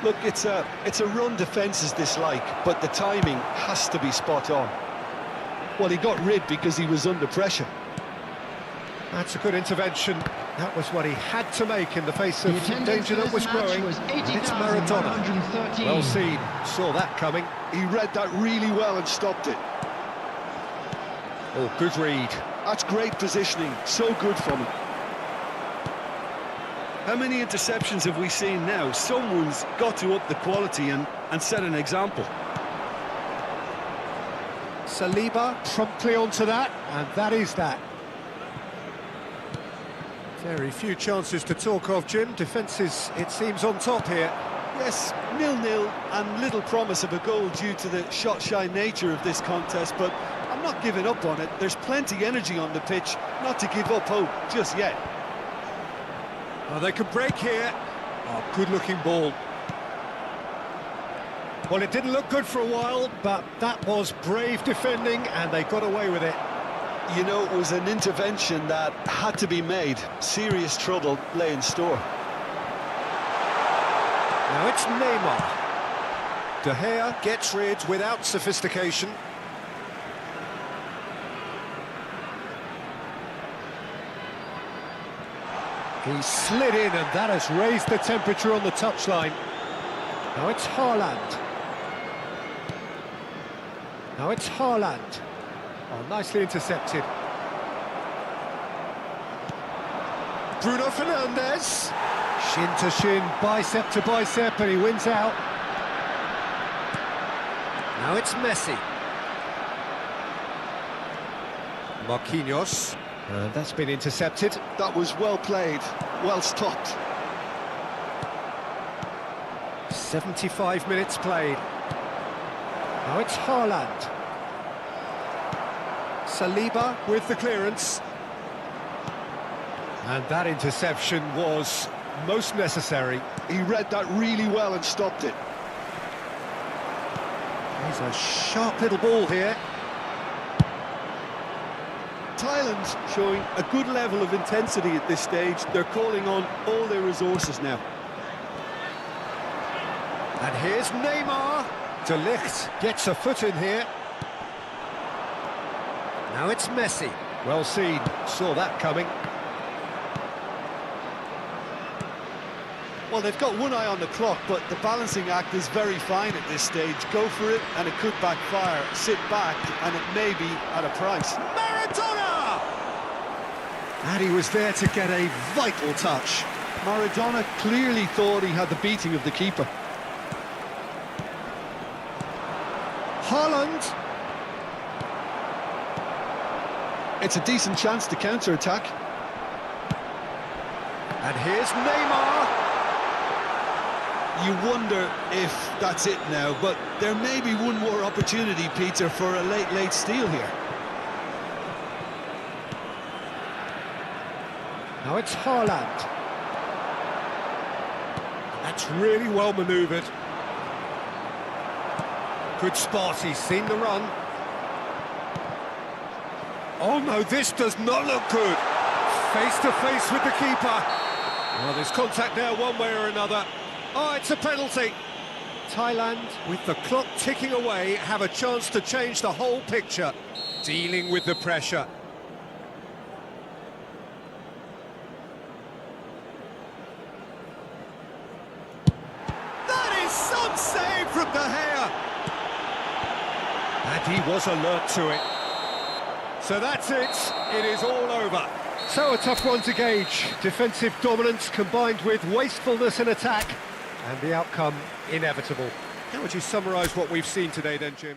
Look, it's a run defence's dislike, but the timing has to be spot on. Well, he got rid because he was under pressure. That's a good intervention. That was what he had to make in the face of The some attendance danger for that was this match growing. was And it's Maradona. 80,113. Well seen. Saw that coming. He read that really well and stopped it. Oh, good read. That's great positioning, so good from him. How many interceptions have we seen now? Someone's got to up the quality and set an example. Saliba promptly onto that, and that is that. Very few chances to talk of, Jim. Defence is, it seems, on top here. Yes, 0-0 and little promise of a goal due to the shot-shy nature of this contest, but I'm not giving up on it. There's plenty energy on the pitch, not to give up hope just yet. Oh, they could break here. Oh, good-looking ball. Well, it didn't look good for a while, but that was brave defending, and they got away with it. You know, it was an intervention that had to be made. Serious trouble lay in store. Now it's Neymar. De Gea gets rid without sophistication. He slid in, and that has raised the temperature on the touchline. Now it's Haaland. Now it's Haaland. Oh, nicely intercepted. Bruno Fernandes. Shin to shin, bicep to bicep, and he wins out. Now it's Messi. Marquinhos. That's been intercepted. That was well played, well stopped. 75 minutes played. Now it's Haaland. Saliba with the clearance. And that interception was most necessary. He read that really well and stopped it. He's a sharp little ball here. Thailand showing a good level of intensity at this stage. They're calling on all their resources now. And here's Neymar. De Ligt gets a foot in here. Now it's Messi. Well seen, saw that coming. Well, they've got one eye on the clock, but the balancing act is very fine at this stage. Go for it, and it could backfire. Sit back, and it may be at a price. Maradona! And he was there to get a vital touch. Maradona clearly thought he had the beating of the keeper. Haaland. It's a decent chance to counter-attack. And here's Neymar. You wonder if that's it now, but there may be one more opportunity, Peter, for a late steal here. Now it's Haaland. That's really well manoeuvred. Good spot, he's seen the run. Oh no, this does not look good. Face to face with the keeper. Well, there's contact there one way or another. Oh, it's a penalty. Thailand, with the clock ticking away, have a chance to change the whole picture. Dealing with the pressure. That is some save from De Gea. And he was alert to it. So that's it. It is all over. So a tough one to gauge. Defensive dominance combined with wastefulness in attack. And the outcome inevitable. How would you summarise what we've seen today then, Jim?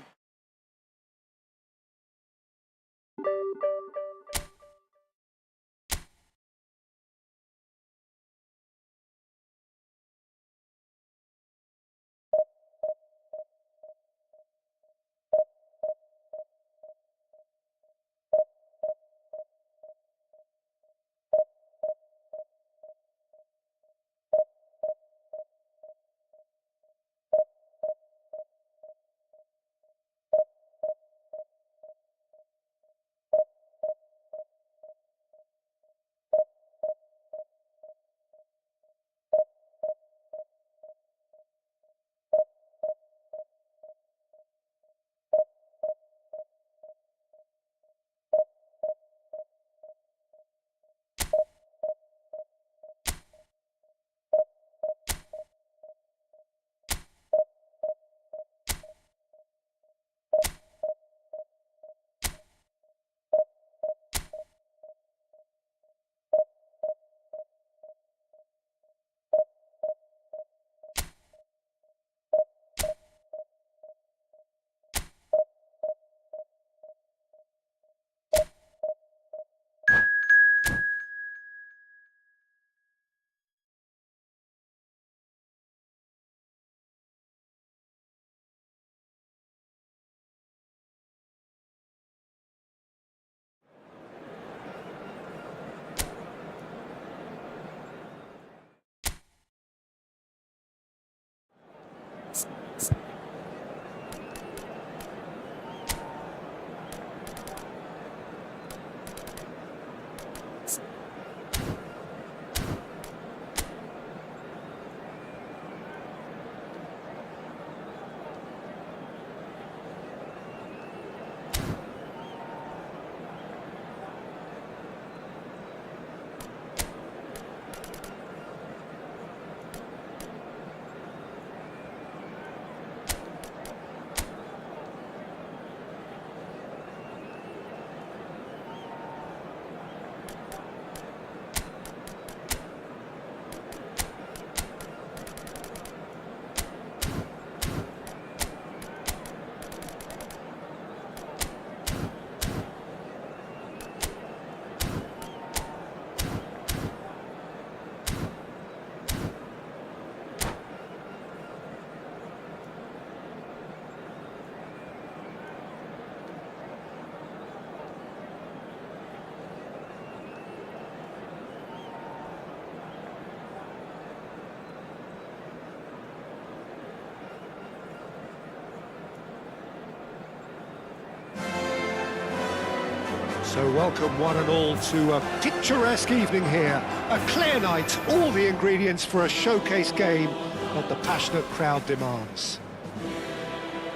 So welcome one and all to a picturesque evening here. A clear night, all the ingredients for a showcase game. what the passionate crowd demands.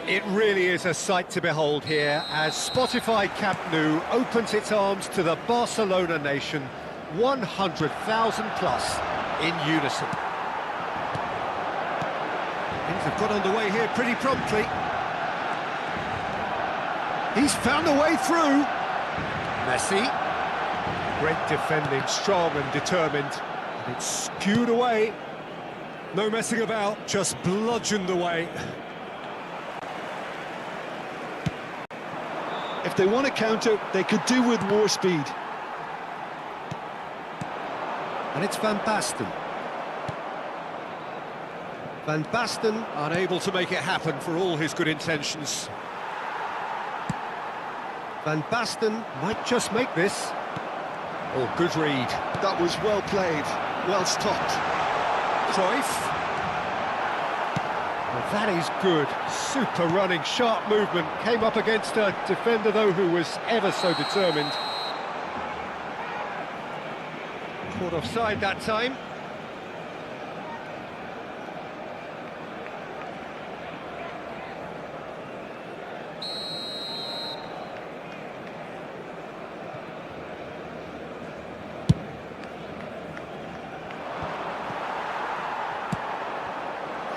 It really is a sight to behold here as Spotify Camp Nou opens its arms to the Barcelona nation, 100,000 plus in unison. Things have got underway here pretty promptly. He's found a way through. Messi. Great defending, strong and determined. And it's skewed away. No messing about, just bludgeoned away. If they want to counter, they could do with more speed. And it's Van Basten. Van Basten unable to make it happen for all his good intentions. Van Basten might just make this. Oh, good read. That was well played, well stopped. Cruyff. Well, that is good. Super running, sharp movement. Came up against a defender, though, who was ever so determined. Caught offside that time.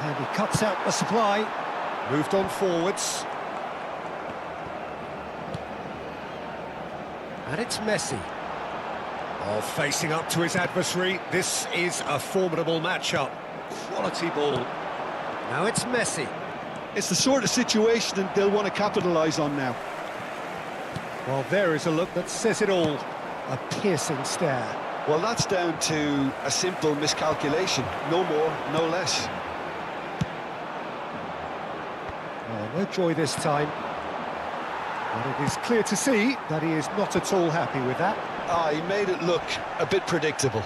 And he cuts out the supply. Moved on forwards. And it's Messi. Oh, facing up to his adversary. This is a formidable matchup. Quality ball. Now it's Messi. It's the sort of situation that they'll want to capitalise on now. Well, there is a look that says it all. A piercing stare. Well, that's down to a simple miscalculation. No more, no less. Oh, no joy this time. But it is clear to see that he is not at all happy with that. Ah, he made it look a bit predictable.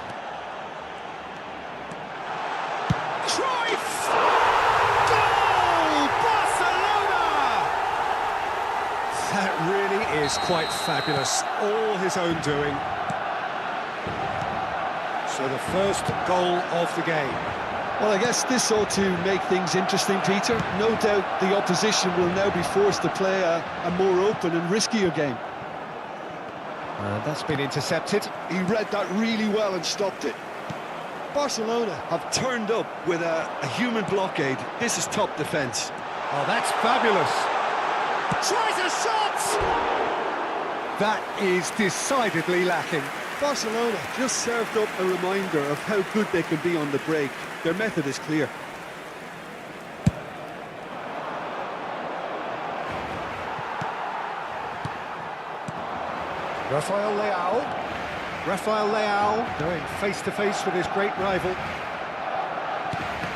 Cruyff! Goal! Barcelona! That really is quite fabulous. All his own doing. So the first goal of the game. Well, I guess this ought to make things interesting, Peter. No doubt the opposition will now be forced to play a more open and riskier game. That's been intercepted. He read that really well and stopped it. Barcelona have turned up with a human blockade. This is top defence. Oh, that's fabulous. Tries a shot! That is decidedly lacking. Barcelona just served up a reminder of how good they can be on the break. Their method is clear. Rafael Leao going face-to-face with his great rival.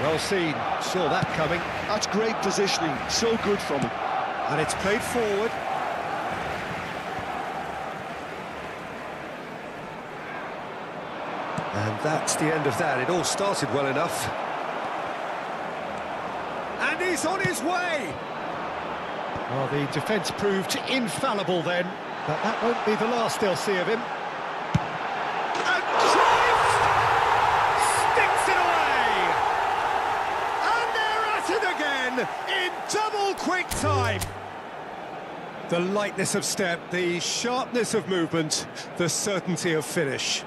Well seen, saw that coming. That's great positioning, so good from him. And it's played forward. And that's the end of that. It all started well enough. And he's on his way! Well, the defence proved infallible then, but that won't be the last they'll see of him. And Cruyff sticks it away! And they're at it again in double quick time! The lightness of step, the sharpness of movement, the certainty of finish.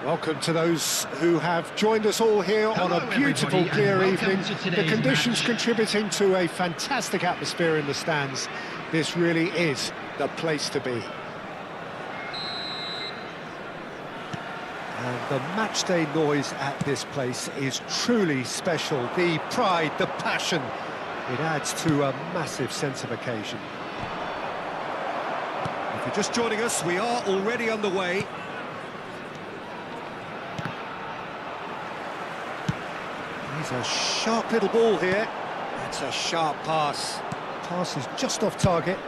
Welcome to those who have joined us all here on Hello, a beautiful, everybody, clear and welcome evening. to The today's conditions match. contributing to a fantastic atmosphere in the stands. This really is the place to be. And the matchday noise at this place is truly special. The pride, the passion, it adds to a massive sense of occasion. If you're just joining us, we are already underway. He's a sharp little ball here. That's a sharp pass. Pass is just off target.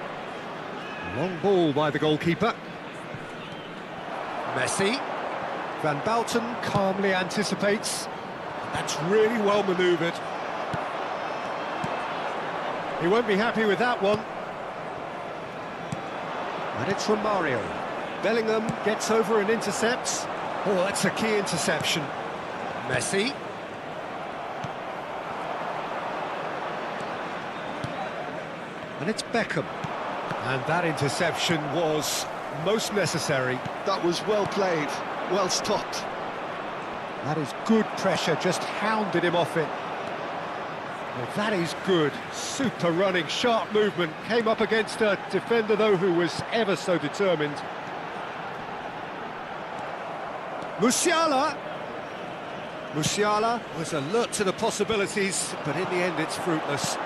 Long ball by the goalkeeper. Messi. Van Bouten calmly anticipates. That's really well manoeuvred. He won't be happy with that one. And it's from Mario. Bellingham gets over and intercepts. Oh, that's a key interception. Messi. And it's Beckham. And that interception was most necessary. That was well played, well stopped. That is good pressure, just hounded him off it. Well, that is good. Super running, sharp movement. Came up against a defender, though, who was ever so determined. Musiala. Musiala was alert to the possibilities, but in the end it's fruitless.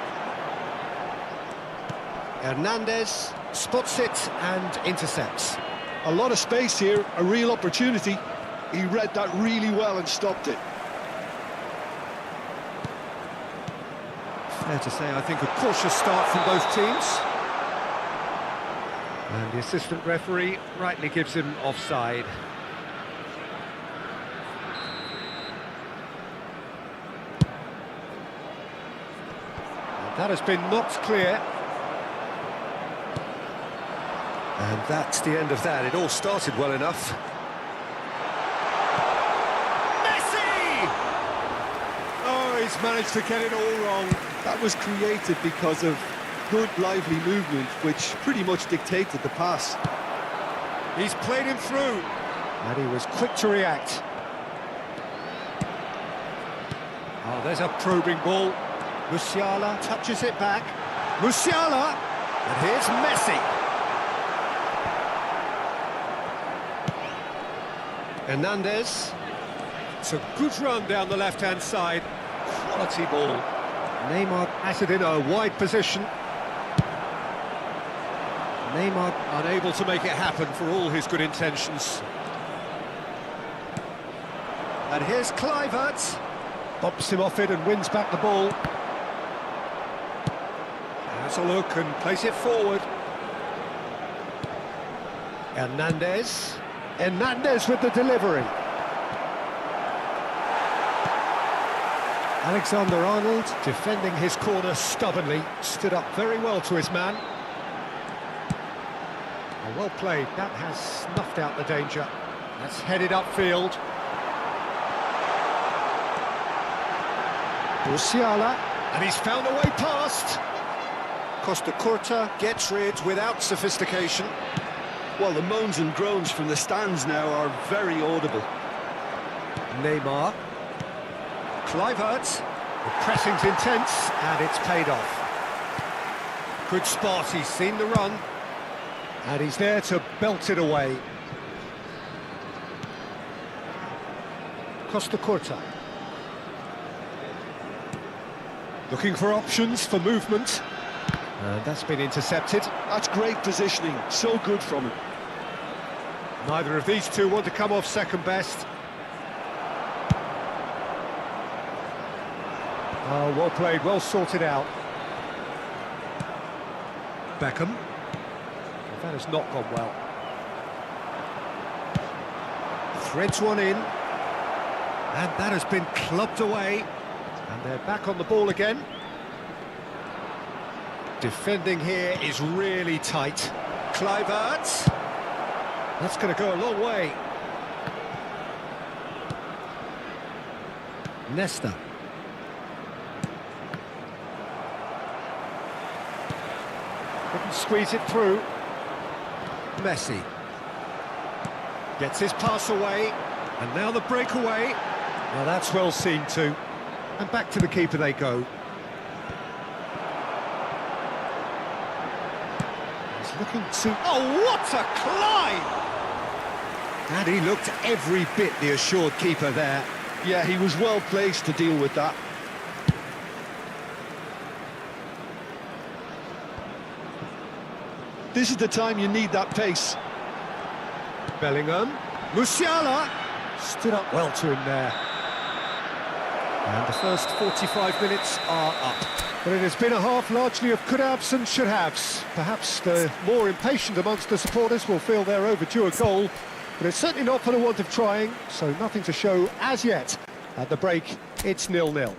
Hernandez spots it and intercepts. A lot of space here, a real opportunity. He read that really well and stopped it. Fair to say, I think, a cautious start from both teams. And the assistant referee rightly gives him offside. And that has been knocked clear. And that's the end of that. It all started well enough. Messi! Oh, he's managed to get it all wrong. That was created because of good, lively movement, which pretty much dictated the pass. He's played him through. And he was quick to react. Oh, there's a probing ball. Musiala touches it back. Musiala! And here's Messi. Hernandez. It's a good run down the left-hand side. Quality ball. Neymar at it in a wide position. Neymar unable to make it happen for all his good intentions. And here's Kluivert. Bumps him off it and wins back the ball. Has a look and plays it forward. Hernandez. Hernandez with the delivery. Alexander-Arnold defending his corner stubbornly, stood up very well to his man. Oh, well played, that has snuffed out the danger. That's headed upfield. Musiala, and he's found a way past. Costa Curta gets rid without sophistication. Well, the moans and groans from the stands now are very audible. Neymar. Kluivert. The pressing's intense, and it's paid off. Good spot, he's seen the run. And he's there to belt it away. Costa Curta. Looking for options for movement. And that's been intercepted. That's great positioning, so good from him. Neither of these two want to come off second best. Oh, well played, well sorted out. Beckham. That has not gone well. Threads one in. And that has been clubbed away. And they're back on the ball again. Defending here is really tight. Kluivert. That's going to go a long way. Nesta. Couldn't squeeze it through. Messi. Gets his pass away. And now the breakaway. Well, that's well seen too. And back to the keeper they go. He's looking to... Oh, what a climb! And he looked every bit the assured keeper there. Yeah, he was well placed to deal with that. This is the time you need that pace. Bellingham. Musiala stood up well to him there. And the first 45 minutes are up. But it has been a half largely of could-haves and should-haves. Perhaps the more impatient amongst the supporters will feel they're overdue a goal, but it's certainly not for the want of trying, so nothing to show as yet. At the break, it's 0-0.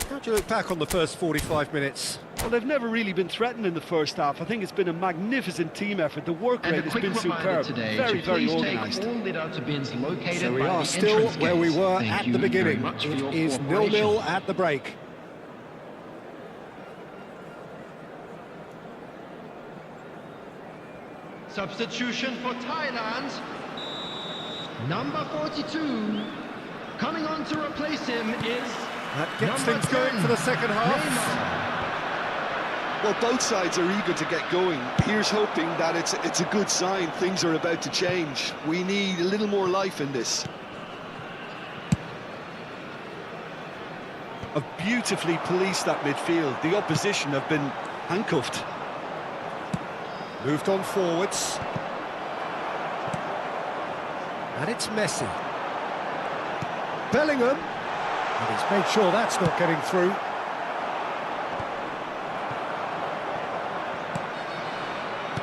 How do you look back on the first 45 minutes? Well, they've never really been threatened in the first half. I think it's been a magnificent team effort. The work And rate a has quick been reminder superb. today Very, to very please organised. take all lid-out bins located So we by are the still entrance where we gates. were Thank at you the very beginning. much for It your is cooperation. 0-0 at the break. Substitution for Thailand. Number 42. Coming on to replace him is That gets number things going 10, for the second half. Well, both sides are eager to get going. Here's hoping that it's a good sign. Things are about to change. We need a little more life in this. Have beautifully policed that midfield. The opposition have been handcuffed. Moved on forwards. And it's Messi. Bellingham. And he's made sure that's not getting through.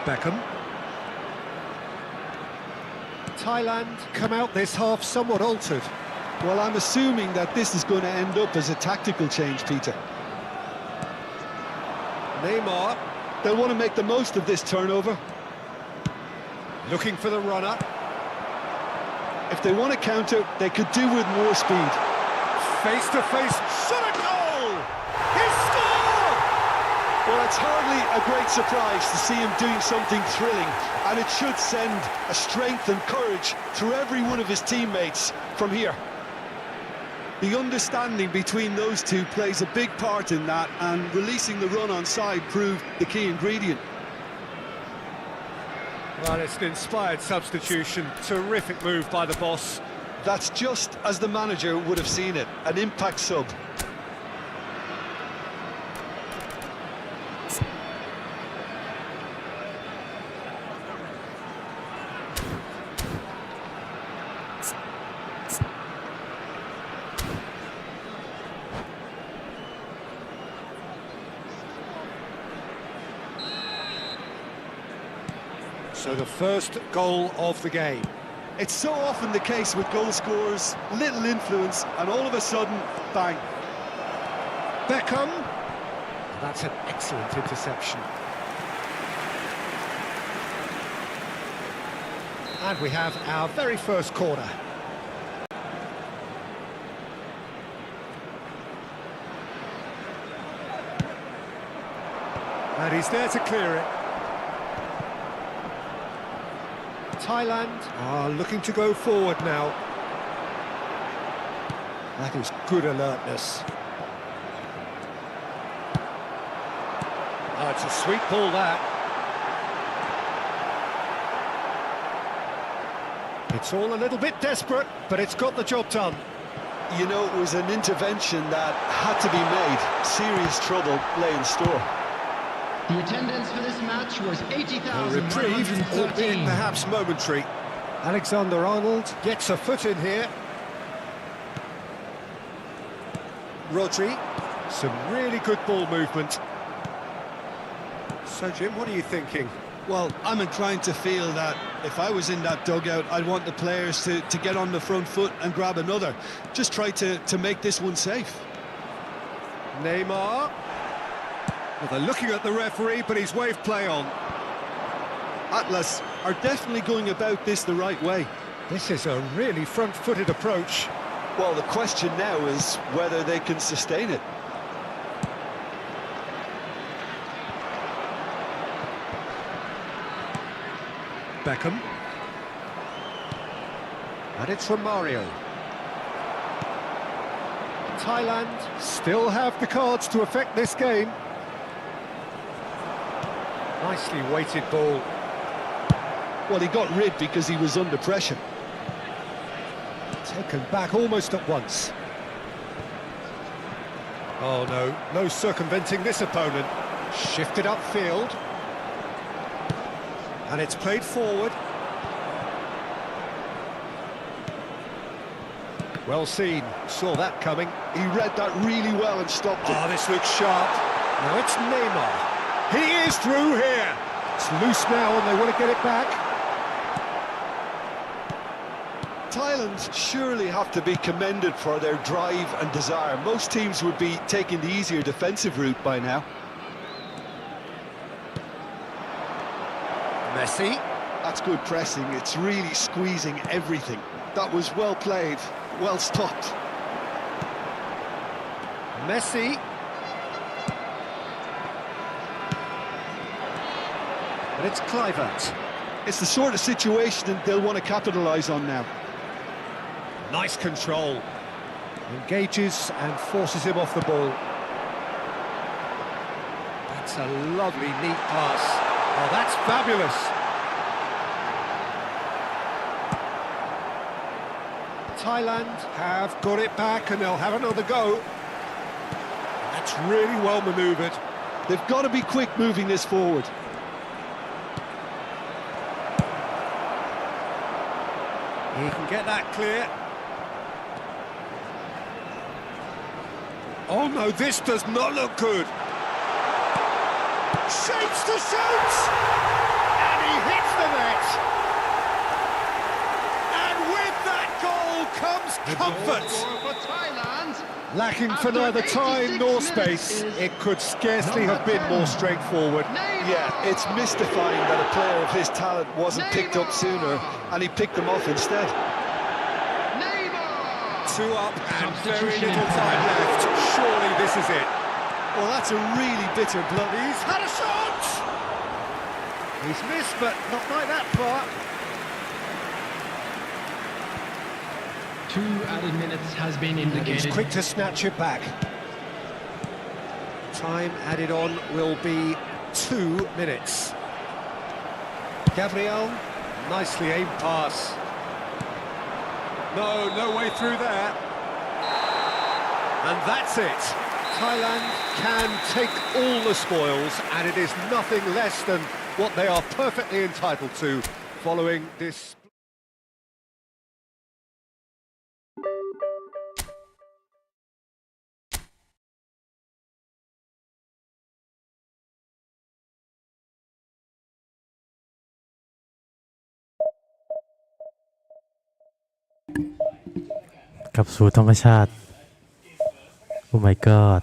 Beckham. Thailand come out this half somewhat altered. Well, I'm assuming that this is going to end up as a tactical change, Peter. Neymar They'll want to make the most of this turnover. looking for the runner. If they want to counter, they could do with more speed. Face to face, shot a goal! He scored! Well, it's hardly a great surprise to see him doing something thrilling, and it should send a strength and courage through every one of his teammates from here. The understanding between those two plays a big part in that, and releasing the run on side proved the key ingredient. Well, it's an inspired substitution. Terrific move by the boss. That's just as the manager would have seen it, an impact sub. So the first goal of the game. It's so often the case with goal scorers, little influence, and all of a sudden, bang. Beckham. That's an excellent interception. And we have our very first corner. And he's there to clear it. Thailand are looking to go forward now. That is good alertness. Oh, it's a sweet ball, that. It's all a little bit desperate, but it's got the job done. You know, it was an intervention that had to be made. Serious trouble lay in store. The attendance for this match was A reprieve, albeit 80,113. perhaps momentary. Alexander-Arnold gets a foot in here. Rodri, some really good ball movement. So, Jim, what are you thinking? Well, I'm inclined to feel that if I was in that dugout, I'd want the players to get on the front foot and grab another. Just try to make this one safe. Neymar. Well, they're looking at the referee, but he's waved play on. Atlas are definitely going about this the right way. This is a really front-footed approach. Well, the question now is whether they can sustain it. Beckham. And it's from Mario. Thailand still have the cards to affect this game. Nicely weighted ball. Well, he got rid because he was under pressure. Taken back almost at once. Oh no, no circumventing this opponent. Shifted upfield. And it's played forward. Well seen, saw that coming. He read that really well and stopped it. Oh, this looks sharp. Now it's Neymar. He is through here. It's loose now and they want to get it back. Thailand surely have to be commended for their drive and desire. Most teams would be taking the easier defensive route by now. Messi. That's good pressing. It's really squeezing everything. That was well played, well stopped. Messi. But it's Kluivert. It's the sort of situation that they'll want to capitalise on now. Nice control. Engages and forces him off the ball. That's a lovely, neat pass. Oh, that's fabulous. Thailand have got it back and they'll have another go. That's really well manoeuvred. They've got to be quick moving this forward. He can get that clear. Oh no, this does not look good. Shapes to shoot! And he hits the net! And with that goal comes comfort! For Thailand. Lacking for neither time nor space, it could scarcely have been more straightforward. Yeah, it's mystifying that a player of his talent wasn't picked up sooner, and he picked them off instead. Two up and very little time left. Surely this is it. Well, that's a really bitter blow. He's had a shot! He's missed, but not by that far. 2 added minutes has been And he's indicated. quick to snatch it back. Time added on will be 2 minutes. Gabriel, nicely aimed pass. No way through there. And that's it. Thailand can take all the spoils, and it is nothing less than what they are perfectly entitled to following this.กลับสู่ธรรมชาติ โอ้ my god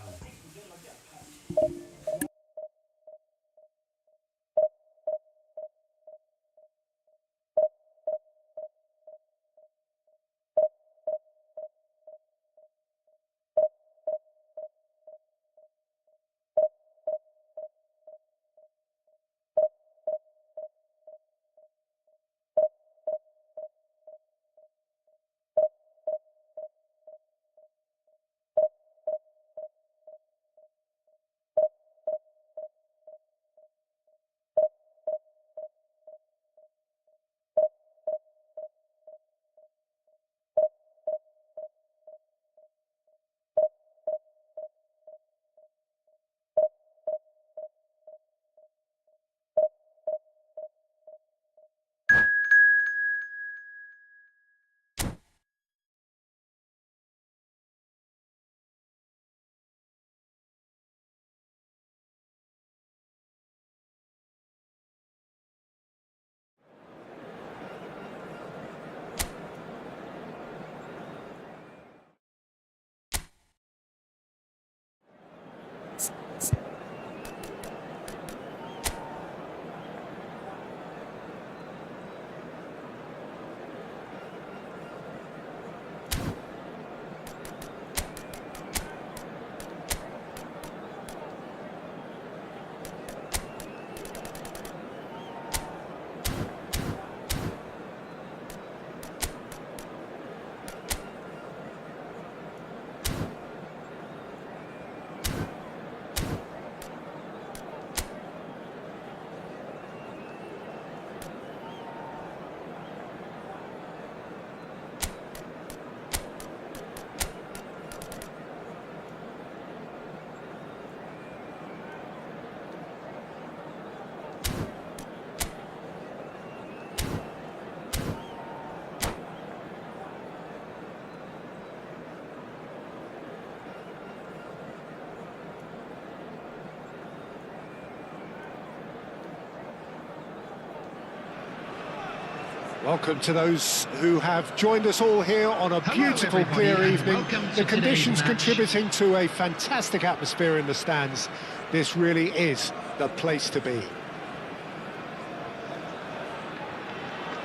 Welcome to those who have joined us all here on a Hello, beautiful, everybody, clear and evening. welcome to The today's conditions match. contributing to a fantastic atmosphere in the stands. This really is the place to be.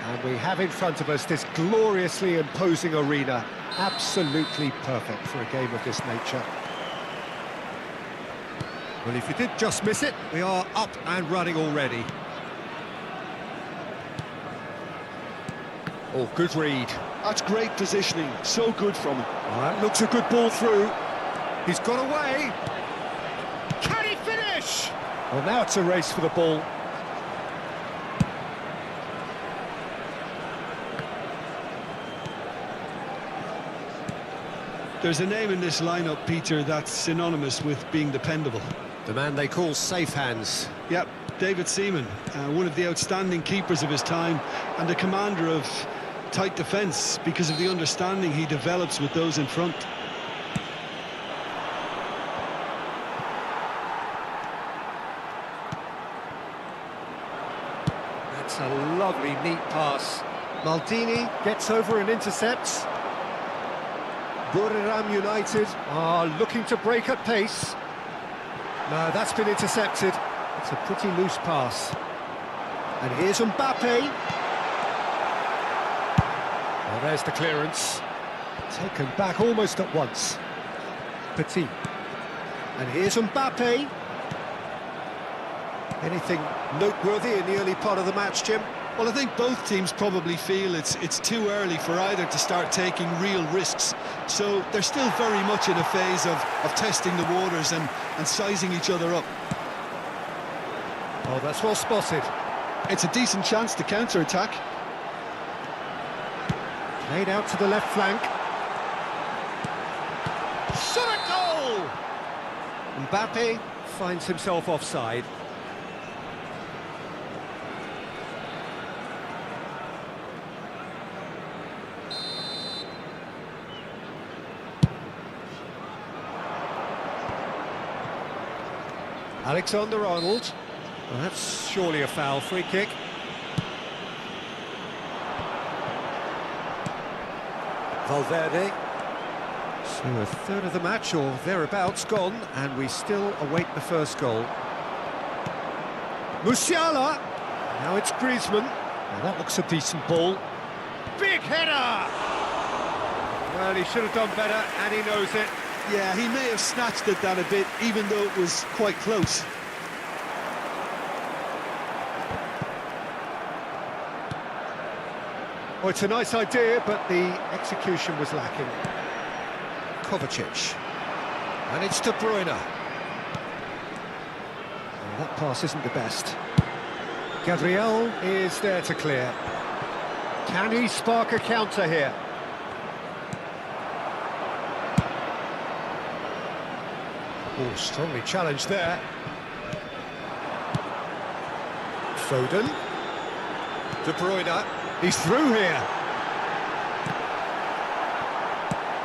And we have in front of us this gloriously imposing arena. Absolutely perfect for a game of this nature. Well, if you did just miss it, we are up and running already. Oh, good read. That's great positioning, so good from him. Well, that looks a good ball through. He's got away. Can he finish? Well, now it's a race for the ball. There's a name in this lineup, Peter, that's synonymous with being dependable. The man they call safe hands. Yep, David Seaman, one of the outstanding keepers of his time and a commander of tight defence because of the understanding he develops with those in front. That's a lovely, neat pass. Maldini gets over and intercepts. Buriram United are looking to break at pace. No, that's been intercepted. It's a pretty loose pass. And here's Mbappe. Well, there's the clearance. Taken back almost at once. Petit. And here's Mbappe. Anything noteworthy in the early part of the match, Jim? Well, I think both teams probably feel it's too early for either to start taking real risks. So they're still very much in a phase of testing the waters and sizing each other up. Oh, that's well spotted. It's a decent chance to counter-attack. Played out to the left flank. Shot at goal! Mbappe finds himself offside. Alexander-Arnold. Well, that's surely a foul. Free kick. Valverde. So a third of the match or thereabouts gone, and we still await the first goal. Musiala. Now it's Griezmann. Now that looks a decent ball. Big header! Well, he should have done better, and he knows it. Yeah, he may have snatched at that a bit, even though it was quite close. Well, it's a nice idea, but the execution was lacking. Kovacic. And it's De Bruyne. Well, that pass isn't the best. Gabriel is there to clear. Can he spark a counter here? Oh, strongly challenged there. Foden. De Bruyne. He's through here.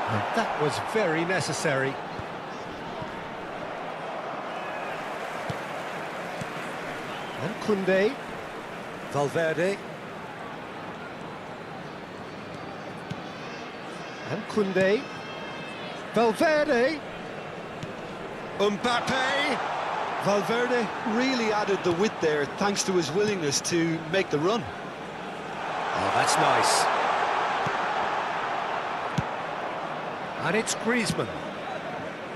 And that was very necessary. And Koundé. Valverde. And Koundé. Valverde. Mbappe. Valverde really added the width there thanks to his willingness to make the run. Oh, that's nice. And it's Griezmann.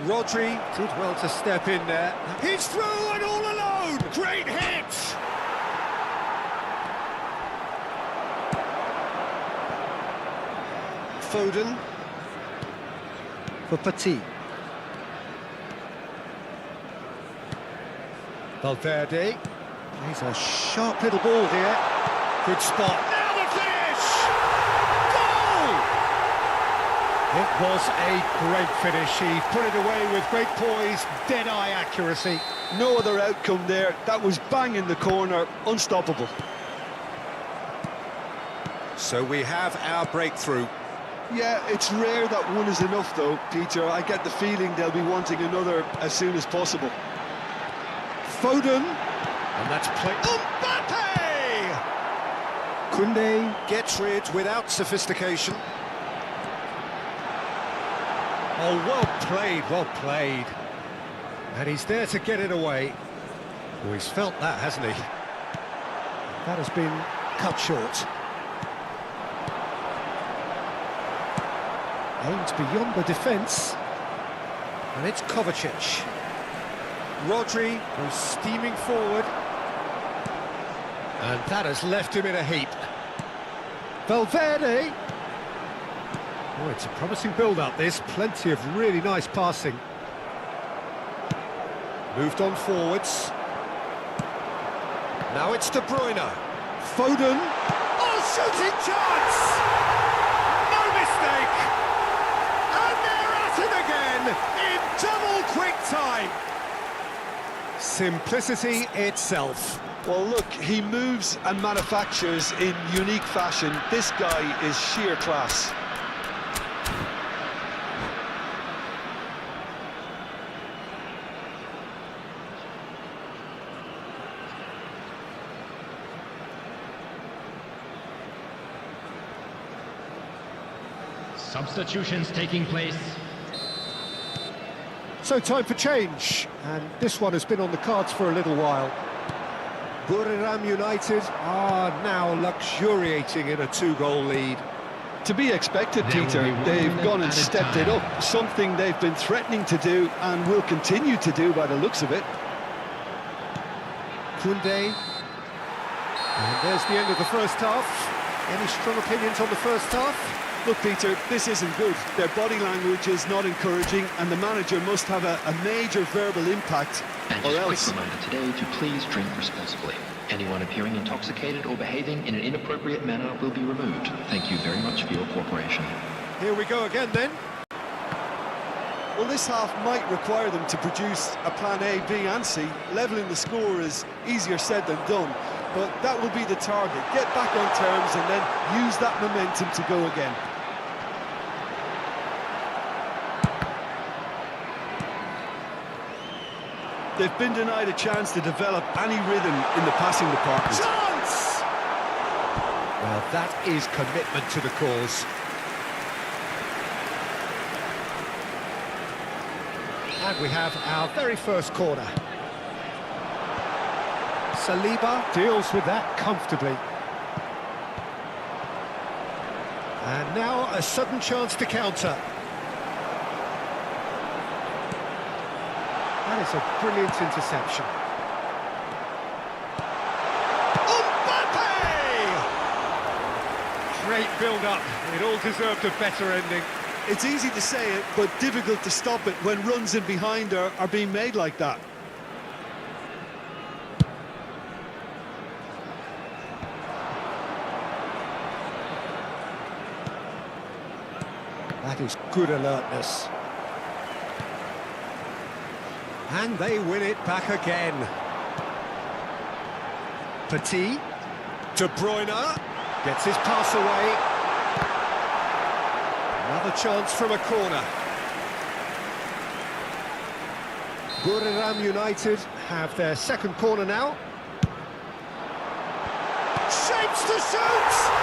Rodri did well to step in there. He's through and all alone! Great hit! Foden. For Petit. Valverde. He's a sharp little ball here. Good spot. Now the finish! Goal! It was a great finish. He put it away with great poise, dead-eye accuracy. No other outcome there. That was bang in the corner, unstoppable. So we have our breakthrough. Yeah, it's rare that one is enough though, Peter. I get the feeling they'll be wanting another as soon as possible. Foden. And that's play. Mbappe! Koundé gets rid without sophistication. Oh, well played, well played. And he's there to get it away. Oh, he's felt that, hasn't he? That has been cut short. Aimed beyond the defence. And it's Kovacic. Rodri goes steaming forward. And that has left him in a heap. Valverde. Oh, it's a promising build-up, this. Plenty of really nice passing. Moved on forwards. Now it's De Bruyne. Foden. Oh, shooting chance! No mistake! And they're at it again in double quick time. Simplicity itself. Well, look, he moves and manufactures in unique fashion. This guy is sheer class. Substitutions taking place. So time for change, and this one has been on the cards for a little while. Buriram United are now luxuriating in a 2-goal lead. To be expected, There will Peter. be 1 They've minute gone and at a stepped it time. up, something they've been threatening to do and will continue to do by the looks of it. Koundé. And there's the end of the first half. Any strong opinions on the first half? Look, Peter, this isn't good. Their body language is not encouraging, and the manager must have a major verbal impact, And or just a quick else. reminder today to please drink responsibly. Anyone appearing intoxicated or behaving in an inappropriate manner will be removed. Thank you very much for your cooperation. Here we go again then. Well, this half might require them to produce a plan A, B and C. Levelling the score is easier said than done, but that will be the target. Get back on terms and then use that momentum to go again. They've been denied a chance to develop any rhythm in the passing department. Chance! Well, that is commitment to the cause. And we have our very first corner. Saliba deals with that comfortably. And now a sudden chance to counter. That is a brilliant interception. Mbappe! Great build-up. It all deserved a better ending. It's easy to say it, but difficult to stop it when runs in behind are being made like that. That is good alertness. And they win it back again. Petit. De Bruyne gets his pass away. Another chance from a corner. Buriram United have their second corner now. Shapes to shoot!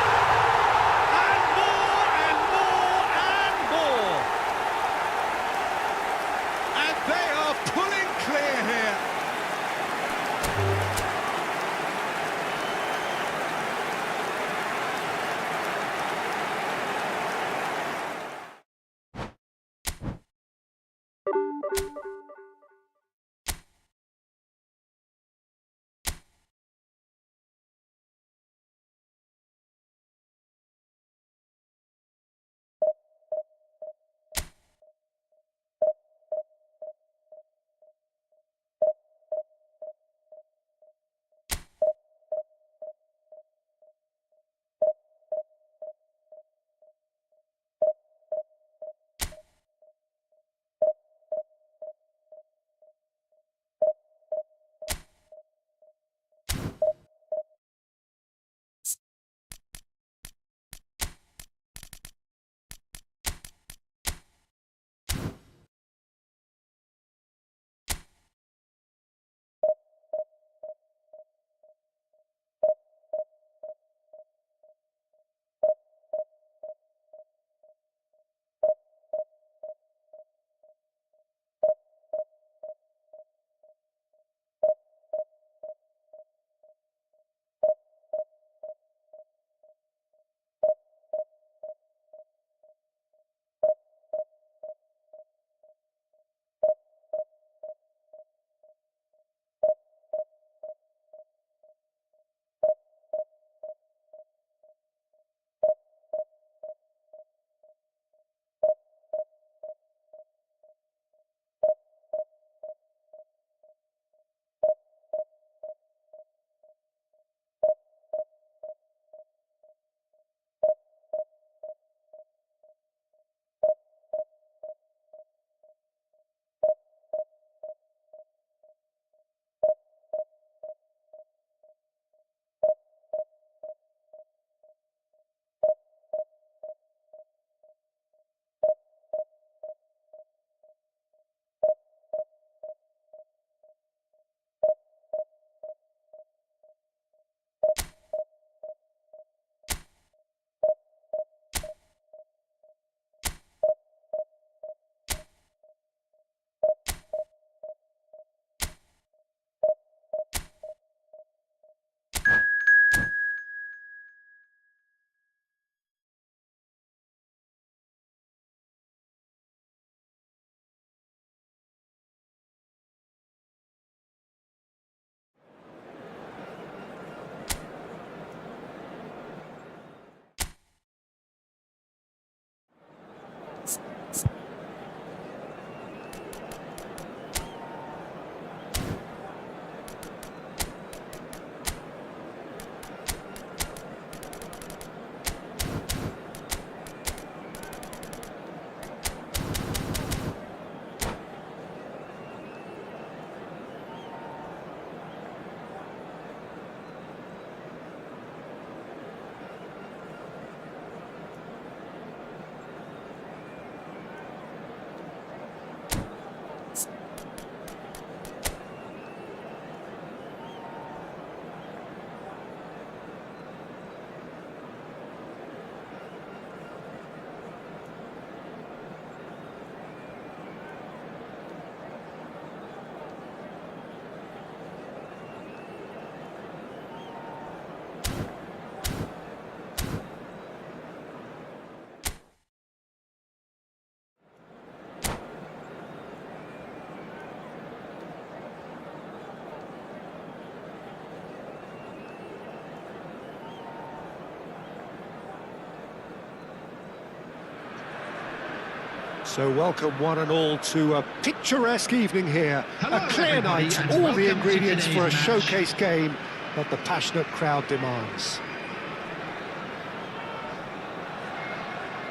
So welcome one and all to a picturesque evening here. Hello, A clear everybody, night, and all the welcome to ingredients for a today's match. showcase game that the passionate crowd demands.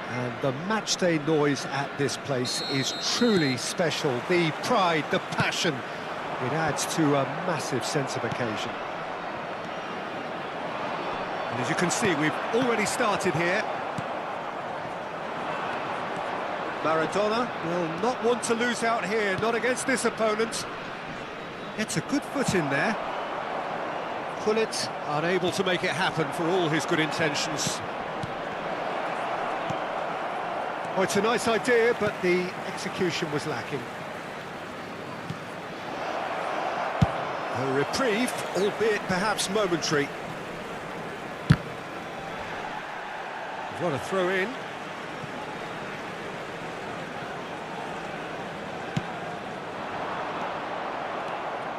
And the matchday noise at this place is truly special. The pride, the passion, it adds to a massive sense of occasion. And as you can see, we've already started here. Maradona will not want to lose out here, not against this opponent. Gets a good foot in there. Gullit unable to make it happen for all his good intentions. Oh, it's a nice idea, but the execution was lacking. A reprieve, albeit perhaps momentary. We've got a throw in.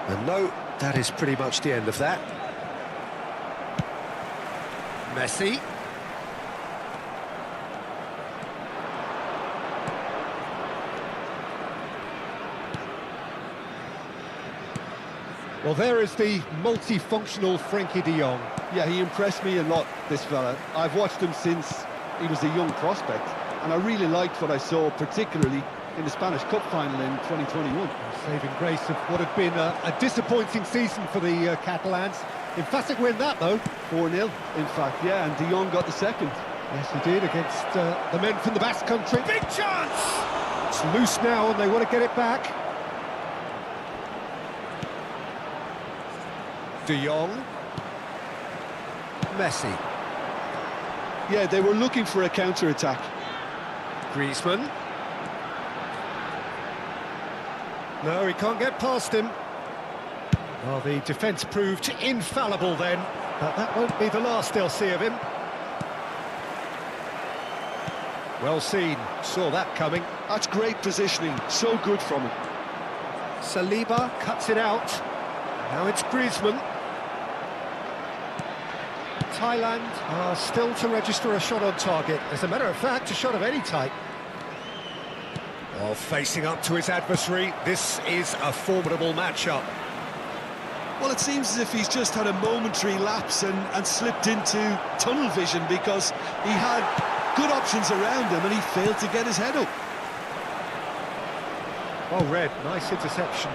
And no, that is pretty much the end of that. Messi. Well, there is the multifunctional Frankie de Jong. Yeah, he impressed me a lot, this fella. I've watched him since he was a young prospect, and I really liked what I saw, particularly in the Spanish Cup final in 2021. Saving grace of what had been a disappointing season for the Catalans. Emphatic win that, though. 4-0, in fact, yeah, and de Jong got the second. Yes, he did, against the men from the Basque Country. Big chance! It's loose now, and they want to get it back. De Jong. Messi. Yeah, they were looking for a counter-attack. Griezmann. No, he can't get past him. Well, the defence proved infallible then, but that won't be the last they'll see of him. Well seen, saw that coming. That's great positioning, so good from him. Saliba cuts it out. Now it's Griezmann. Thailand are still to register a shot on target. As a matter of fact, a shot of any type. Well, facing up to his adversary, this is a formidable matchup. Well, it seems as if he's just had a momentary lapse and slipped into tunnel vision, because he had good options around him and he failed to get his head up. Well read, nice interception.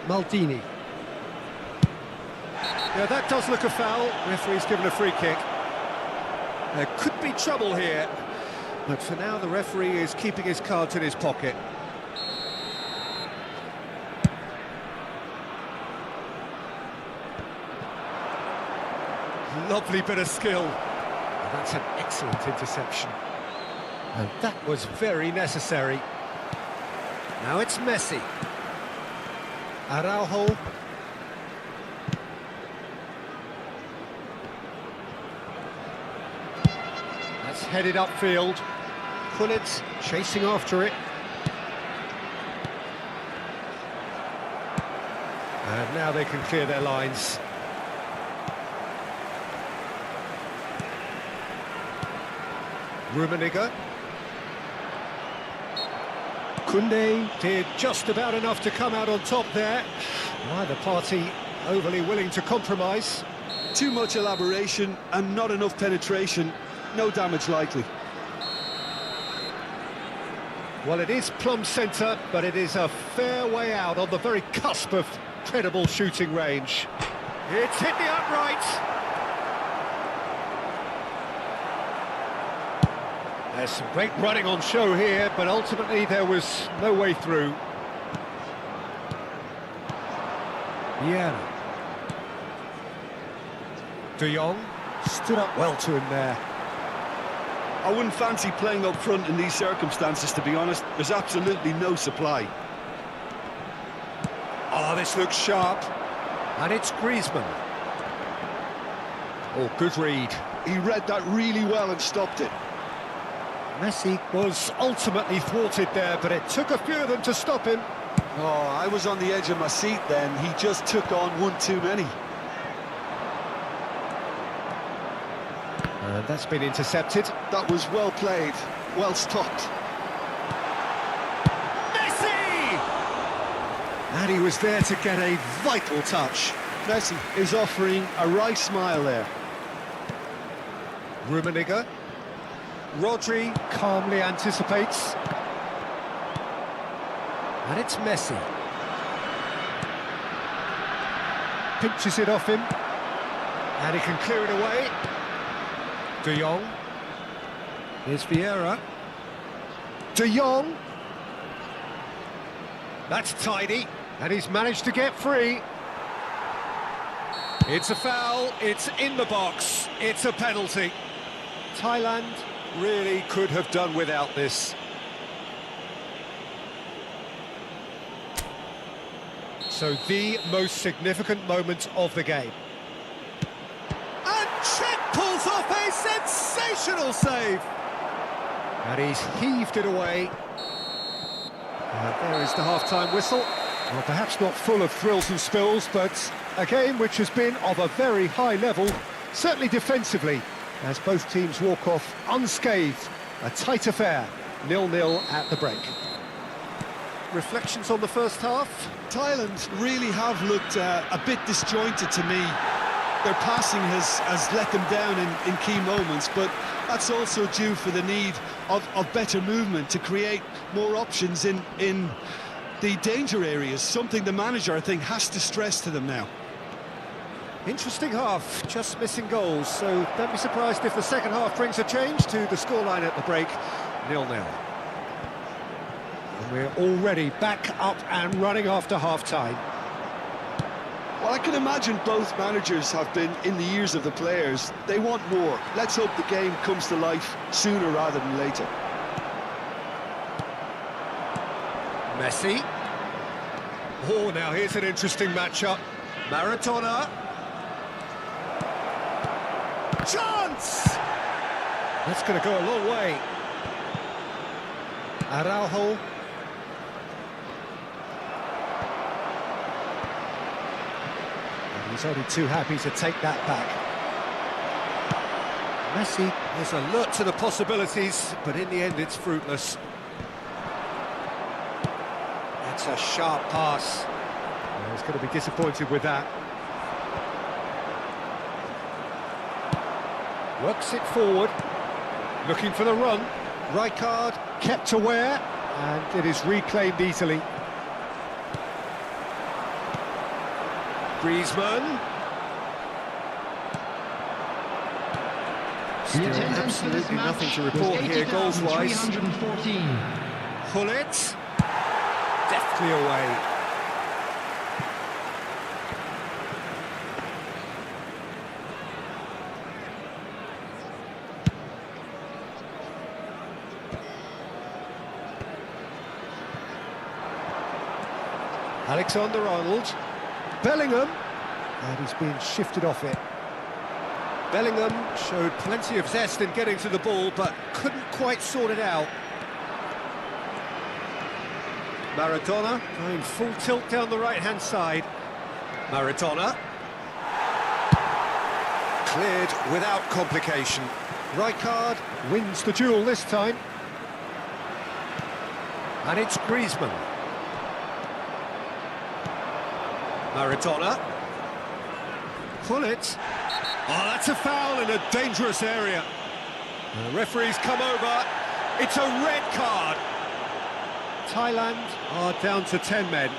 Maldini. Yeah, that does look a foul. Referee's given a free kick. There could be trouble here, but for now the referee is keeping his cards in his pocket. Lovely bit of skill. And that's an excellent interception. And that was very necessary. Now it's Messi. Araujo. That's headed upfield. Gullit chasing after it. And now they can clear their lines. Rummenigge. Koundé did just about enough to come out on top there. Neither party overly willing to compromise. Too much elaboration and not enough penetration. No damage likely. Well, it is plumb centre, but it is a fair way out on the very cusp of credible shooting range. It's hit the upright. There's some great running on show here, but ultimately there was no way through. Yeah. De Jong stood up well to him there. I wouldn't fancy playing up front in these circumstances, to be honest. There's absolutely no supply. Oh, this looks sharp. And it's Griezmann. Oh, good read. He read that really well and stopped it. Messi was ultimately thwarted there, but it took a few of them to stop him. Oh, I was on the edge of my seat then. He just took on one too many. And that's been intercepted. That was well played, well stopped. Messi! And he was there to get a vital touch. Messi is offering a right smile there. Rummenigge. Rodri calmly anticipates. And it's Messi. Pinches it off him. And he can clear it away. De Jong. Here's Vieira. De Jong. That's tidy. And he's managed to get free. It's a foul. It's in the box. It's a penalty. Thailand really could have done without this. So the most significant moment of the game. And Chet pulls off a sensational save. And he's heaved it away. And there is the half-time whistle. Well, perhaps not full of thrills and spills, but a game which has been of a very high level, certainly defensively, as both teams walk off unscathed. A tight affair, 0-0 at the break. Reflections on the first half? Thailand really have looked a bit disjointed to me. Their passing has let them down in key moments, but that's also due for the need of better movement to create more options in the danger areas, something the manager, I think, has to stress to them now. Interesting half, just missing goals, so don't be surprised if the second half brings a change to the scoreline at the break, 0-0. And we're already back up and running after half-time. Well, I can imagine both managers have been in the ears of the players. They want more. Let's hope the game comes to life sooner rather than later. Messi. Oh, now here's an interesting matchup. Maradona. Chance! That's going to go a long way. Araujo. And he's only too happy to take that back. Messi is alert to the possibilities, but in the end it's fruitless. That's a sharp pass. Well, he's going to be disappointed with that. Works it forward, looking for the run. Rijkaard kept aware, and it is reclaimed easily. Griezmann. The Still attendance for this absolutely nothing match to was report here, goals-wise. 80,314. Hullet. Deftly away. Alexander-Arnold. Bellingham. And he's being shifted off it. Bellingham showed plenty of zest in getting to the ball, but couldn't quite sort it out. Maradona going full tilt down the right-hand side. Maradona. Cleared without complication. Rijkaard wins the duel this time. And it's Griezmann. Maradona. Hullet. Oh, that's a foul in a dangerous area. And the referee's come over. It's a red card. Thailand are down to 10 men.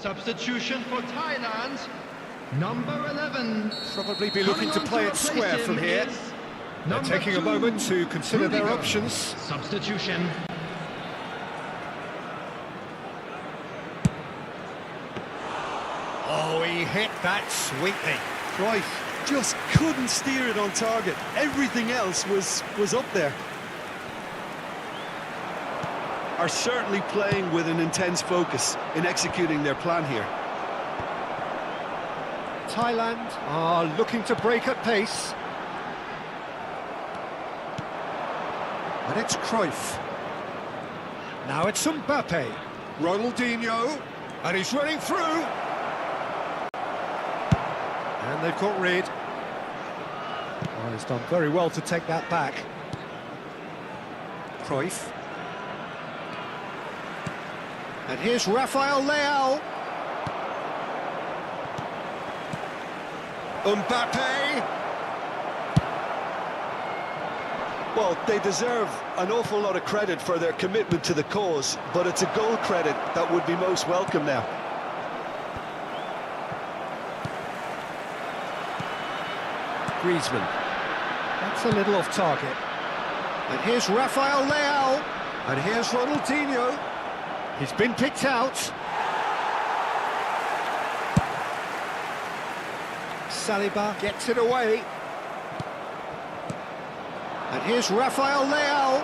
Substitution for Thailand. Number 11. Probably be looking to Coming on play it replace square him from here. is They're number taking a 2, moment to consider their Rudiger. options. Substitution. Oh, he hit that sweetly. Right, just couldn't steer it on target. Everything else was up there. Are certainly playing with an intense focus in executing their plan here. Thailand are looking to break at pace. And it's Cruyff. Now it's Mbappe. Ronaldinho. And he's running through. And they've got rid. Oh, he's done very well to take that back. Cruyff. And here's Rafael Leao. Mbappe. Well, they deserve an awful lot of credit for their commitment to the cause, but it's a goal credit that would be most welcome now. Griezmann. That's a little off target. And here's Rafael Leao. And here's Ronaldinho. He's been picked out. Saliba gets it away. And here's Rafael Leao.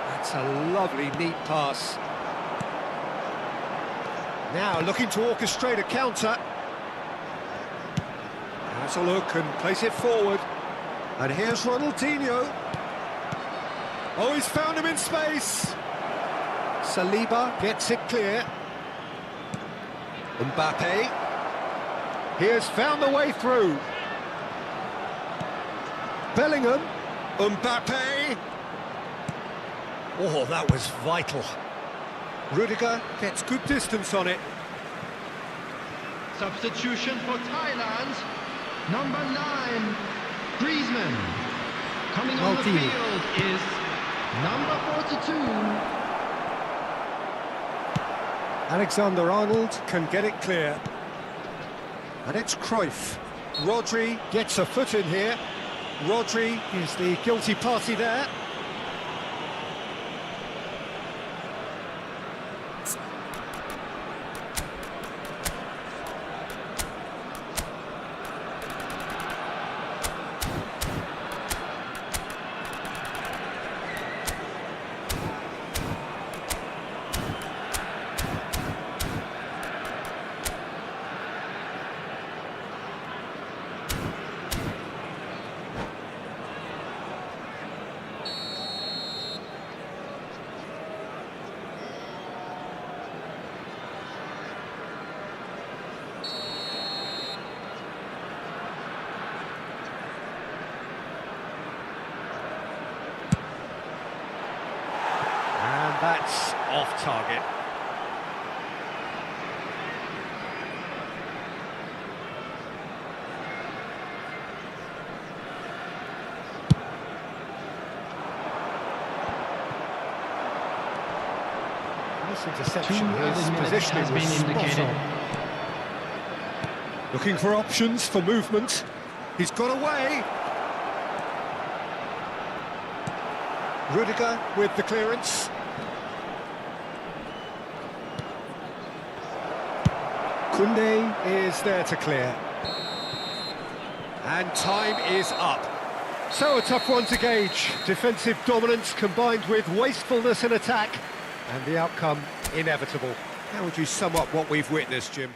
That's a lovely, neat pass. Now looking to orchestrate a counter. Has a look and place it forward. And here's Ronaldinho. Oh, he's found him in space. Saliba gets it clear. Mbappe. He has found the way through. Bellingham. Mbappe. Oh, that was vital. Rudiger gets good distance on it. Substitution for Thailand. Number 9, Griezmann. Coming on the field is number 42. Alexander-Arnold can get it clear. And it's Cruyff. Rodri gets a foot in here. Rodri is the guilty party there. That's off target. This interception, his positioning was spot on. Looking for options for movement. He's got away. Rudiger with the clearance. Koundé is there to clear. And time is up. So a tough one to gauge. Defensive dominance combined with wastefulness in attack. And the outcome inevitable. How would you sum up what we've witnessed, Jim?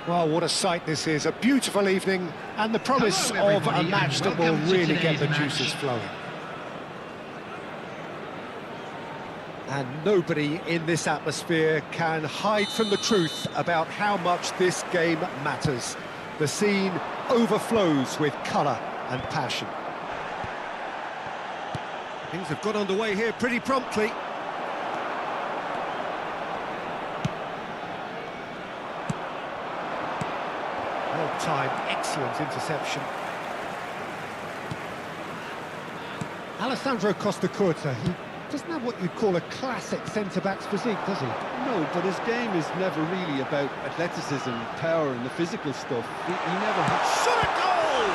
Well, what a sight this is. A beautiful evening and the promise Hello, of a everybody, match and that will welcome to really get today's the match. juices flowing. And nobody in this atmosphere can hide from the truth about how much this game matters. The scene overflows with colour and passion. Things have got underway here pretty promptly. Well-timed, excellent interception. Alessandro Costacurta, he doesn't have what you'd call a classic centre-back's physique, does he? No, but his game is never really about athleticism, power and the physical stuff. He never has. Shot a goal!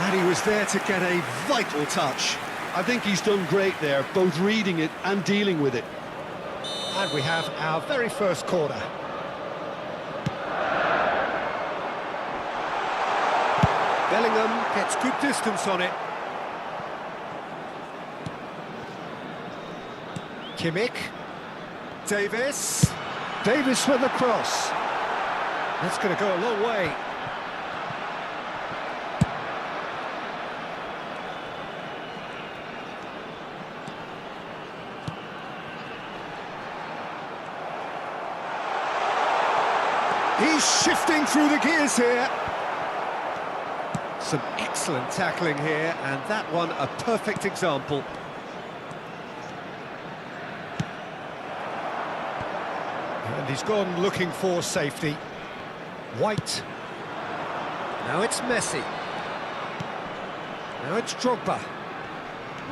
And he was there to get a vital touch. I think he's done great there, both reading it and dealing with it. And we have our very first corner. Bellingham gets good distance on it. Kimmich. Davis. Davis with the cross. That's going to go a long way. He's shifting through the gears here. Some excellent tackling here, and that one a perfect example. And he's gone looking for safety. White. Now it's Messi. Now it's Drogba.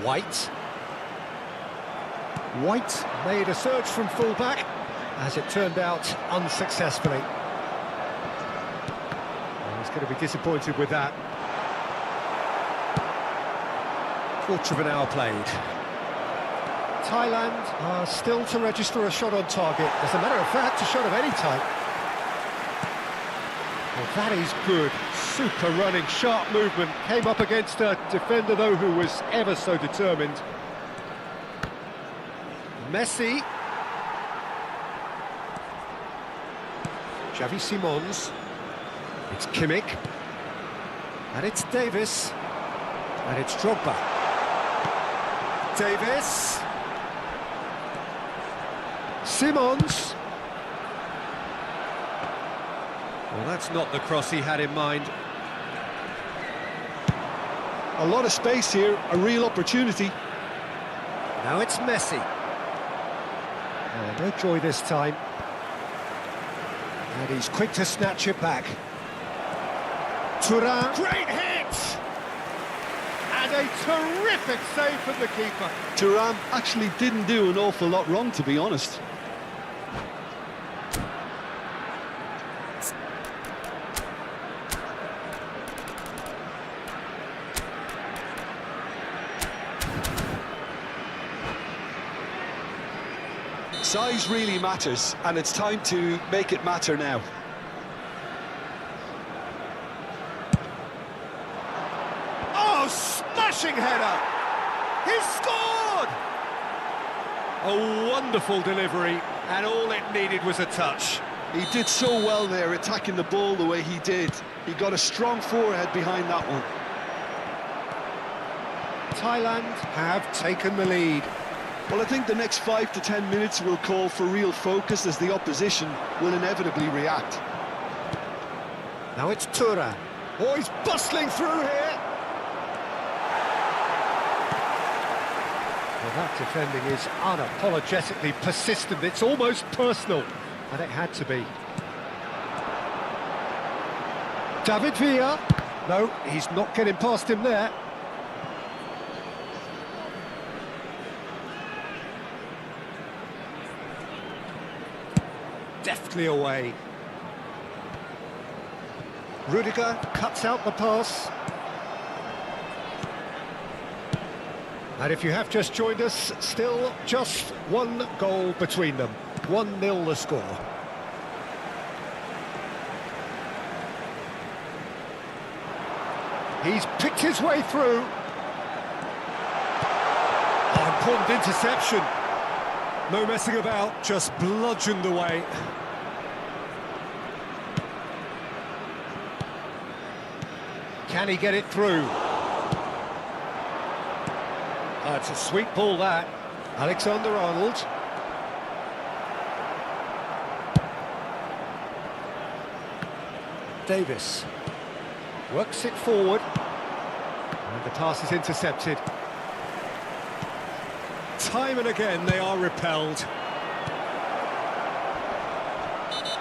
White. White made a surge from fullback, as it turned out unsuccessfully. And he's going to be disappointed with that. Quarter of an hour played. Thailand are still to register a shot on target. As a matter of fact, a shot of any type. Well, that is good. Super running, sharp movement. Came up against a defender, though, who was ever so determined. Messi. Xavi Simons. It's Kimmich. And it's Davis. And it's Drogba. Davis. Simons. Well, that's not the cross he had in mind. A lot of space here, a real opportunity. Now it's Messi. No joy this time. And he's quick to snatch it back. Thuram. Great hit! And a terrific save from the keeper. Thuram actually didn't do an awful lot wrong, to be honest. Size really matters, and it's time to make it matter now. Oh, smashing header! He scored! A wonderful delivery, and all it needed was a touch. He did so well there, attacking the ball the way he did. He got a strong forehead behind that one. Thailand have taken the lead. Well, I think the next 5 to 10 minutes will call for real focus, as the opposition will inevitably react. Now it's Thuram. Oh, he's bustling through here. Well, that defending is unapologetically persistent. It's almost personal, and it had to be. David Villa. No, he's not getting past him there. Deftly away. Rudiger cuts out the pass. And if you have just joined us, still just one goal between them. 1-0 the score. He's picked his way through. Oh, important interception. No messing about, just bludgeoned away. Can he get it through? Oh, it's a sweet ball, that. Alexander-Arnold. Davis works it forward, and the pass is intercepted. Time and again they are repelled.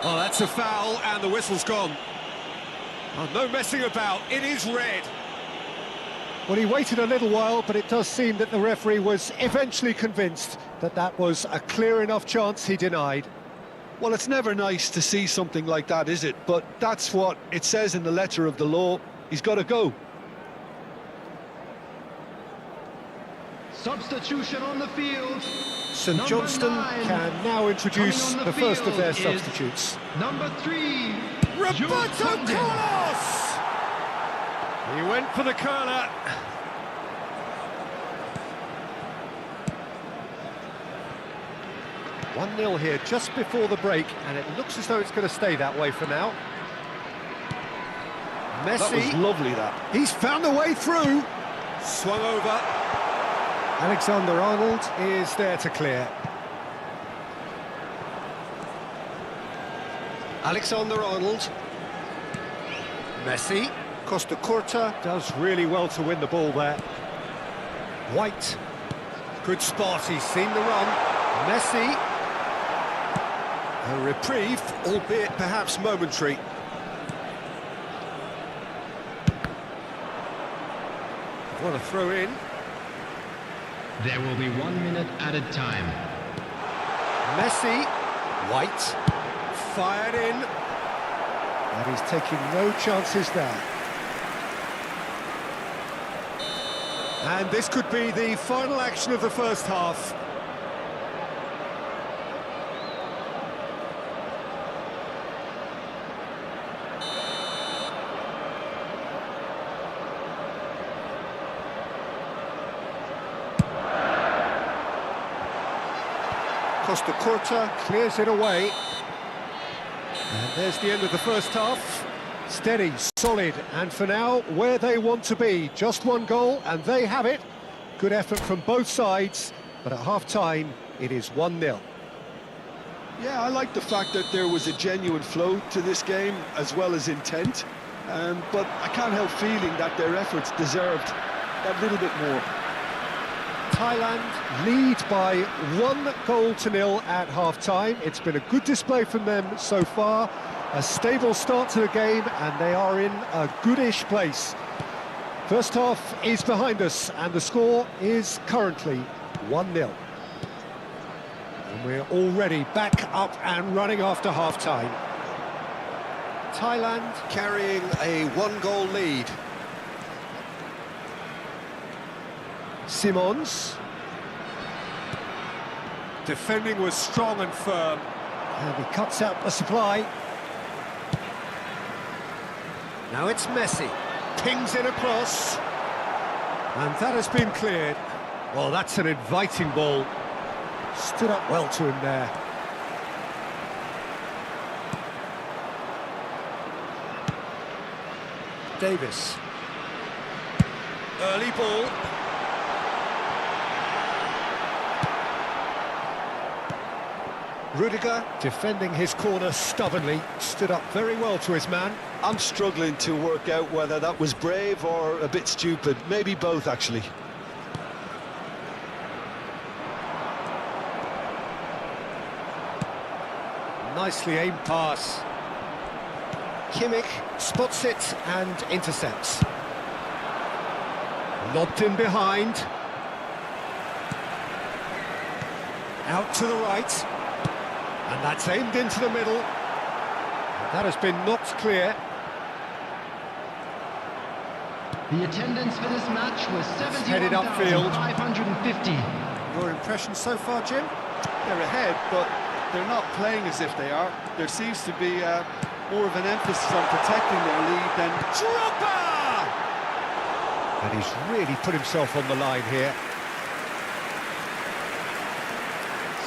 Oh, that's a foul, and the whistle's gone. Oh, no messing about, it is red. Well, he waited a little while, but it does seem that the referee was eventually convinced that that was a clear enough chance he denied. Well, it's never nice to see something like that, is it? But that's what it says in the letter of the law. He's got to go. Substitution on the field. St Number Johnstone 9. can now introduce Coming on the first of their field is substitutes. Number 3. Roberto Carlos! He went for the curler. One 0 here just before the break, and it looks as though it's going to stay that way for now. Messi. That was lovely, that. He's found a way through. Swung over. Alexander-Arnold is there to clear. Alexander-Arnold. Messi. Costa Curta does really well to win the ball there. White. Good spot, he's seen the run. Messi. A reprieve, albeit perhaps momentary. What a throw in. There will be 1 minute added time. Messi. White. Fired in. And he's taking no chances there. And this could be the final action of the first half. Costa Curta clears it away. And there's the end of the first half. Steady, solid, and for now, where they want to be. Just one goal, and they have it. Good effort from both sides, but at half-time, it is 1-0. Yeah, I like the fact that there was a genuine flow to this game, as well as intent. But I can't help feeling that their efforts deserved that little bit more. Thailand lead by 1-0 at half-time. It's been a good display from them so far. A stable start to the game, and they are in a goodish place. First half is behind us, and the score is currently 1-0. And we're already back up and running after half-time. Thailand carrying a 1-goal lead. Simons. Defending was strong and firm. And he cuts out the supply. Now it's Messi. Pings it across. And that has been cleared. Well, that's an inviting ball. Stood up well to him there. Davis. Early ball. Rudiger, defending his corner stubbornly, stood up very well to his man. I'm struggling to work out whether that was brave or a bit stupid. Maybe both, actually. Nicely aimed pass. Kimmich spots it and intercepts. Lobbed in behind. Out to the right. And that's aimed into the middle. That has been knocked clear. The attendance for this match was Headed upfield. 71,550. Your impression so far, Jim? They're ahead, but they're not playing as if they are. There seems to be more of an emphasis on protecting their lead than... Dropper! And he's really put himself on the line here.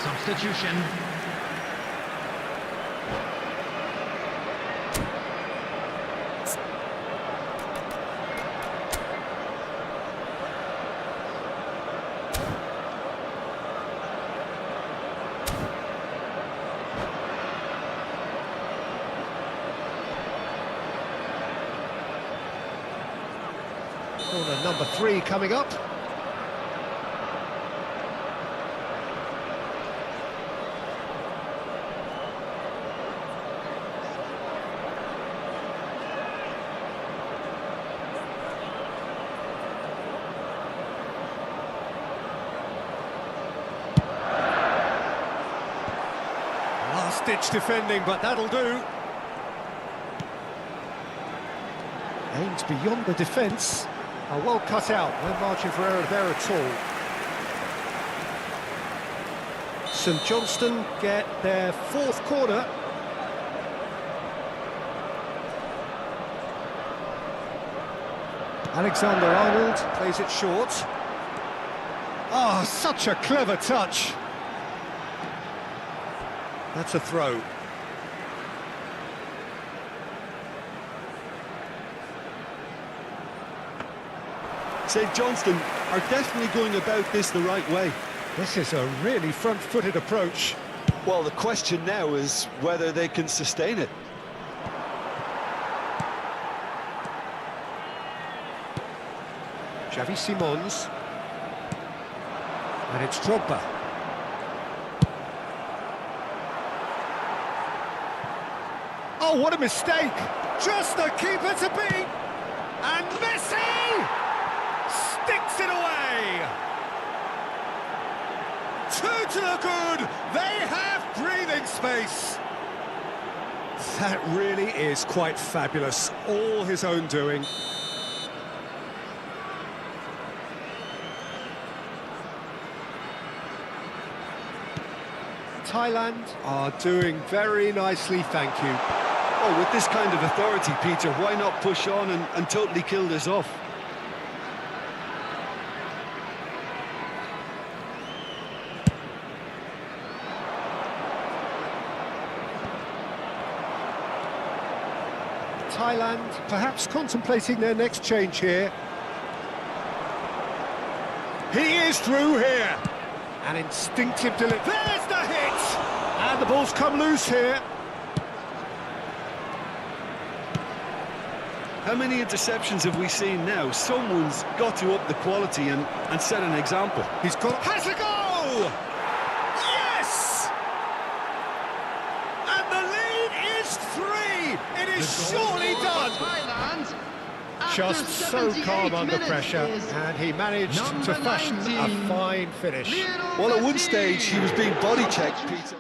Substitution. number 3 coming up. Last-ditch defending, but that'll do. Aims beyond the defence. Are well cut out, no margin for error there at all. St Johnstone get their 4th corner. Alexander-Arnold plays it short. Oh, such a clever touch. That's a throw. St Johnstone are definitely going about this the right way. This is a really front-footed approach. Well, the question now is whether they can sustain it. Xavi Simons. And it's Drogba. Oh, what a mistake! Just the keeper to beat! And Messi sticks it away! 2 to the good! They have breathing space! That really is quite fabulous. All his own doing. Thailand are doing very nicely, thank you. Oh, with this kind of authority, Peter, why not push on and totally kill this off? Thailand perhaps contemplating their next change here. He is through here. An instinctive delivery. There's the hit! And the ball's come loose here. How many interceptions have we seen now? Someone's got to up the quality and set an example. He's got... Has a goal! Yes! And the lead is 3! It is surely done! Thailand. Just so calm under pressure, and he managed to fashion a fine finish. Well, at one stage, he was being body checked, Peter.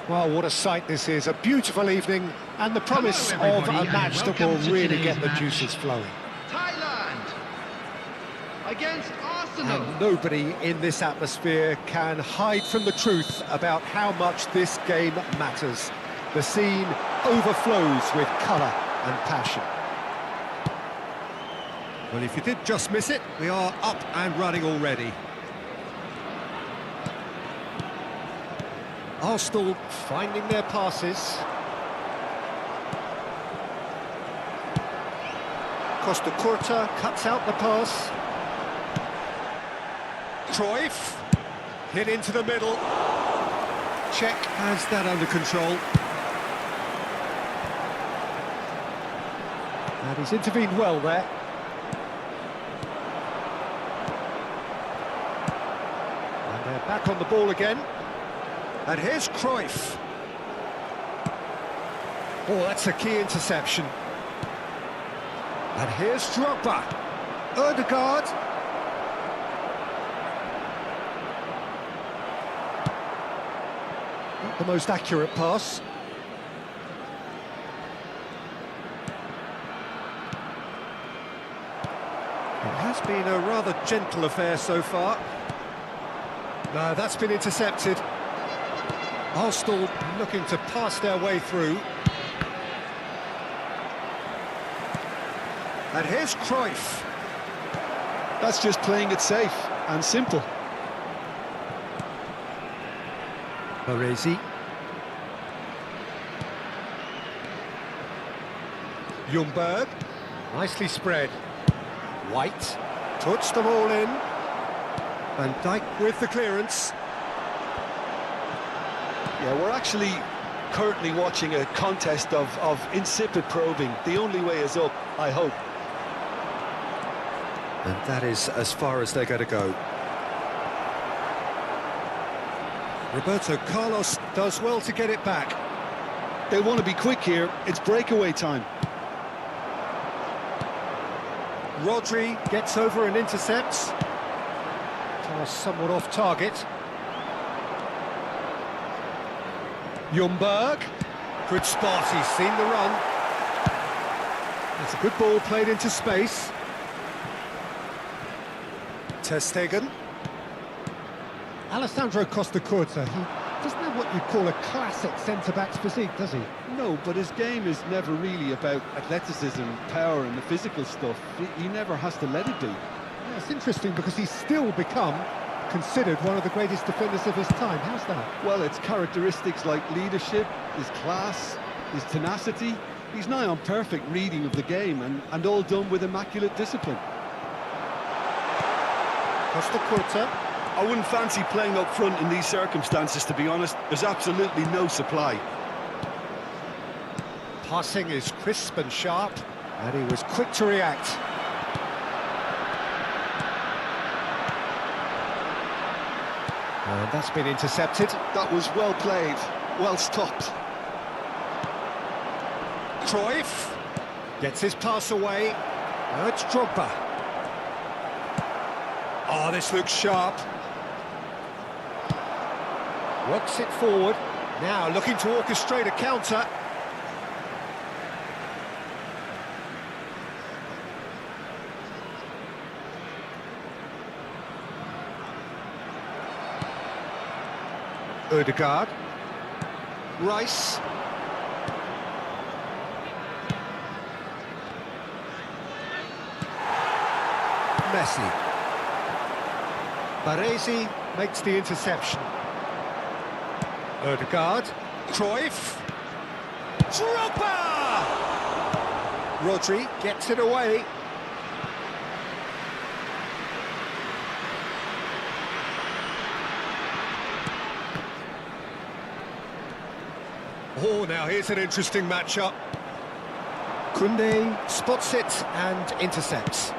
Well, what a sight this is. A beautiful evening and the promise of a everybody, match and that will welcome to really today's get the match. juices flowing. Thailand against Arsenal. And nobody in this atmosphere can hide from the truth about how much this game matters. The scene overflows with colour and passion. Well, if you did just miss it, we are up and running already. Arsenal finding their passes. Costa Curta cuts out the pass. Cruyff hit into the middle. Czech has that under control. And he's intervened well there. And they're back on the ball again. And here's Cruyff. Oh, that's a key interception. And here's Drogba. Ødegaard. Not the most accurate pass. It has been a rather gentle affair so far. No, that's been intercepted. Arsenal looking to pass their way through. And here's Cruyff. That's just playing it safe and simple. Baresi. Ljungberg. Nicely spread. White. Puts them all in. Van Dijk with the clearance. Yeah, we're actually currently watching a contest of insipid probing. The only way is up, I hope. And that is as far as they're going to go. Roberto Carlos does well to get it back. They want to be quick here. It's breakaway time. Rodri gets over and intercepts. Pass somewhat off target. Ljungberg. Good spot, he's seen the run. It's a good ball played into space. Ter Stegen. Alessandro Costa Curta, he doesn't have what you'd call a classic centre-back's physique, does he? No, but his game is never really about athleticism, power and the physical stuff. He never has to let it be. Yeah, it's interesting because he's still become considered one of the greatest defenders of his time. How's that? Well, it's characteristics like leadership, his class, his tenacity. He's nigh on perfect reading of the game and all done with immaculate discipline. Costa Curta. I wouldn't fancy playing up front in these circumstances, to be honest. There's absolutely no supply. Passing is crisp and sharp, and he was quick to react. And that's been intercepted. That was well played, well stopped. Cruyff gets his pass away. Now it's Drogba. Oh, this looks sharp. Works it forward. Now looking to orchestrate a counter. Ødegaard. Rice. Messi. Baresi makes the interception. Ødegaard. Cruyff. Drogba! Rodri gets it away. Oh, now here's an interesting matchup. Koundé spots it and intercepts.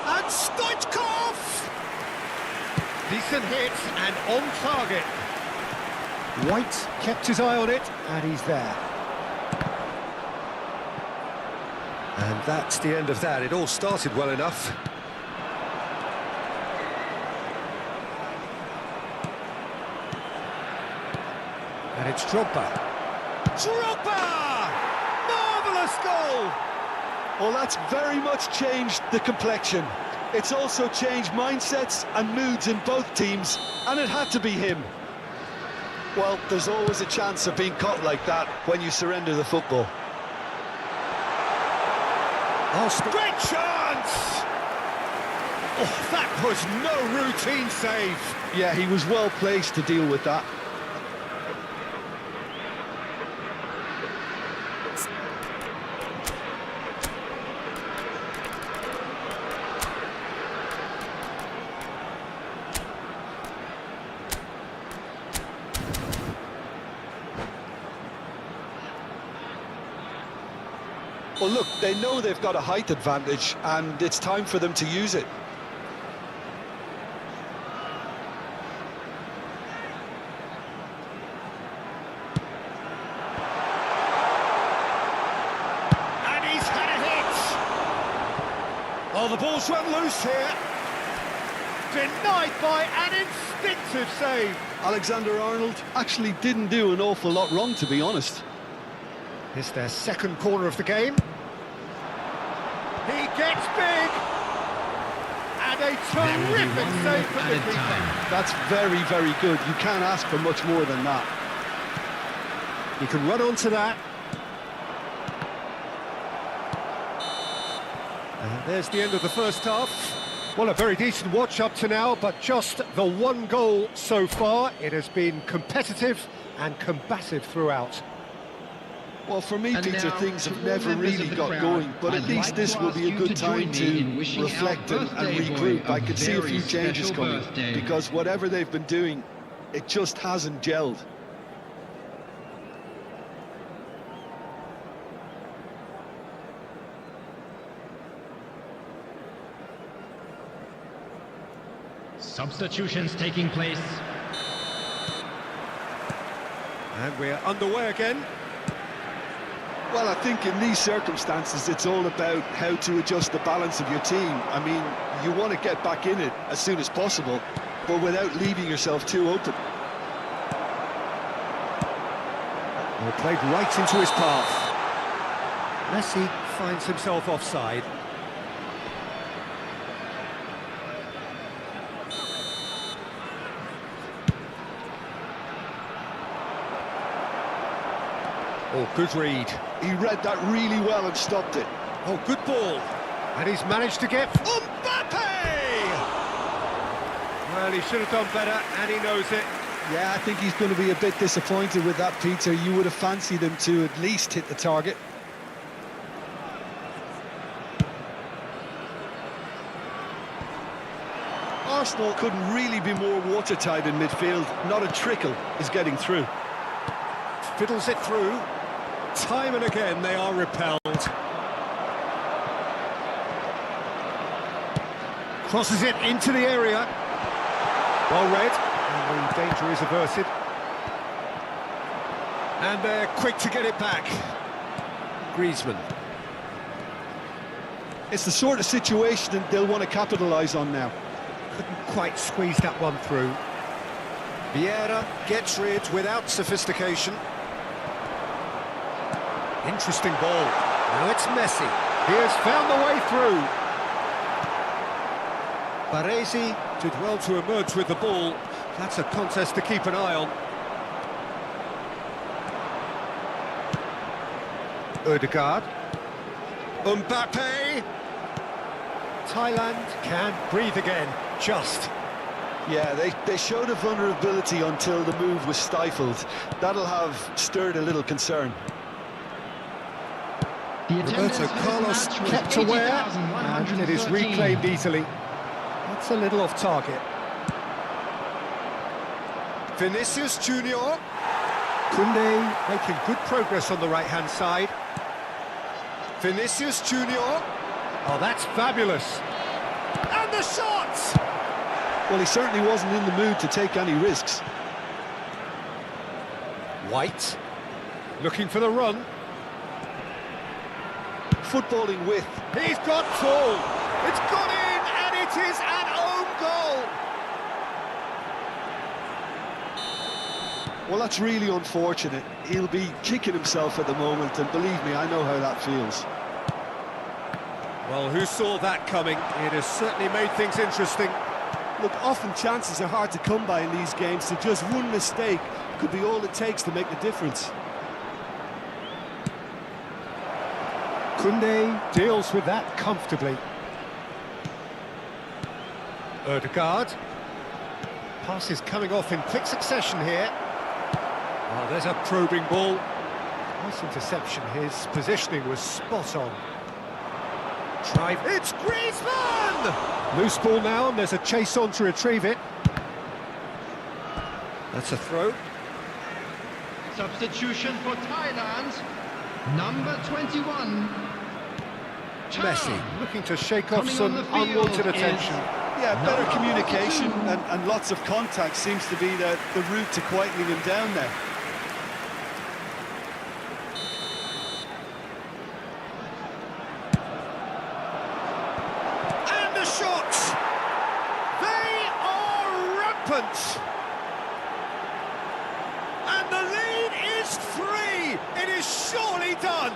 And Stoichkov! Decent hit and on target. White kept his eye on it and he's there. And that's the end of that. It all started well enough. And it's Drogba. Drogba! Marvellous goal! Well, that's very much changed the complexion. It's also changed mindsets and moods in both teams, and it had to be him. Well, there's always a chance of being caught like that when you surrender the football. Great chance! Oh, that was no routine save. Yeah, he was well placed to deal with that. Well, look, they know they've got a height advantage, and it's time for them to use it. And he's had a hit! Oh, the ball's run loose here. Denied by an instinctive save. Alexander-Arnold actually didn't do an awful lot wrong, to be honest. It's their second corner of the game. He gets big! And a terrific save from the keeper. That's very, very good. You can't ask for much more than that. He can run onto that. And there's the end of the first half. Well, a very decent watch up to now, but just the one goal so far. It has been competitive and combative throughout. Well, for me, And Peter, now, things to have all never members really of the got crowd, going, but at I'd least like this to will ask be a you good to join time me in to wishing our reflect and birthday regroup. boy I a can see a few very changes special coming, birthday. because whatever they've been doing, it just hasn't gelled. Substitutions taking place. And we're underway again. Well, I think in these circumstances, it's all about how to adjust the balance of your team. I mean, you want to get back in it as soon as possible, but without leaving yourself too open. Well, played right into his path. Messi finds himself offside. Oh, good read. He read that really well and stopped it. Oh, good ball. And he's managed to get Mbappe! Well, he should have done better, and he knows it. Yeah, I think he's going to be a bit disappointed with that, Peter. You would have fancied him to at least hit the target. Arsenal couldn't really be more watertight in midfield. Not a trickle is getting through. Fiddles it through. Time and again they are repelled. Crosses it into the area. Well read. And the danger is averted. And they're quick to get it back. Griezmann. It's the sort of situation that they'll want to capitalise on now. Couldn't quite squeeze that one through. Vieira gets rid without sophistication. Interesting ball. Now it's Messi. He has found the way through. Baresi did well to emerge with the ball. That's a contest to keep an eye on. Ødegaard. Mbappe. Thailand can breathe again, just. Yeah, they showed a vulnerability until the move was stifled. That'll have stirred a little concern. The attendance Roberto for this Carlos match was kept aware, and it is 80,113. reclaimed easily. That's a little off target. Vinicius Junior. Koundé making good progress on the right-hand side. Vinicius Junior. Oh, that's fabulous. And the shot! Well, he certainly wasn't in the mood to take any risks. White. Looking for the run. Footballing with. He's got full. It's gone in, and it is an own goal. Well, that's really unfortunate. He'll be kicking himself at the moment, and believe me, I know how that feels. Well, who saw that coming? It has certainly made things interesting. Look, often chances are hard to come by in these games, so just one mistake could be all it takes to make the difference. Koundé deals with that comfortably. Ødegaard. Passes coming off in quick succession here. Oh, there's a probing ball. Nice interception. His positioning was spot on. Drive. It's Griezmann! Loose ball now, and there's a chase on to retrieve it. That's a throw. Substitution for Thailand. Number 21. Messi looking to shake off Coming some on the field unwanted is- attention. Yeah, better Number communication 42. and lots of contact seems to be the route to quietening him down there. And the shots! They are rampant! And the lead is 3! It is surely done!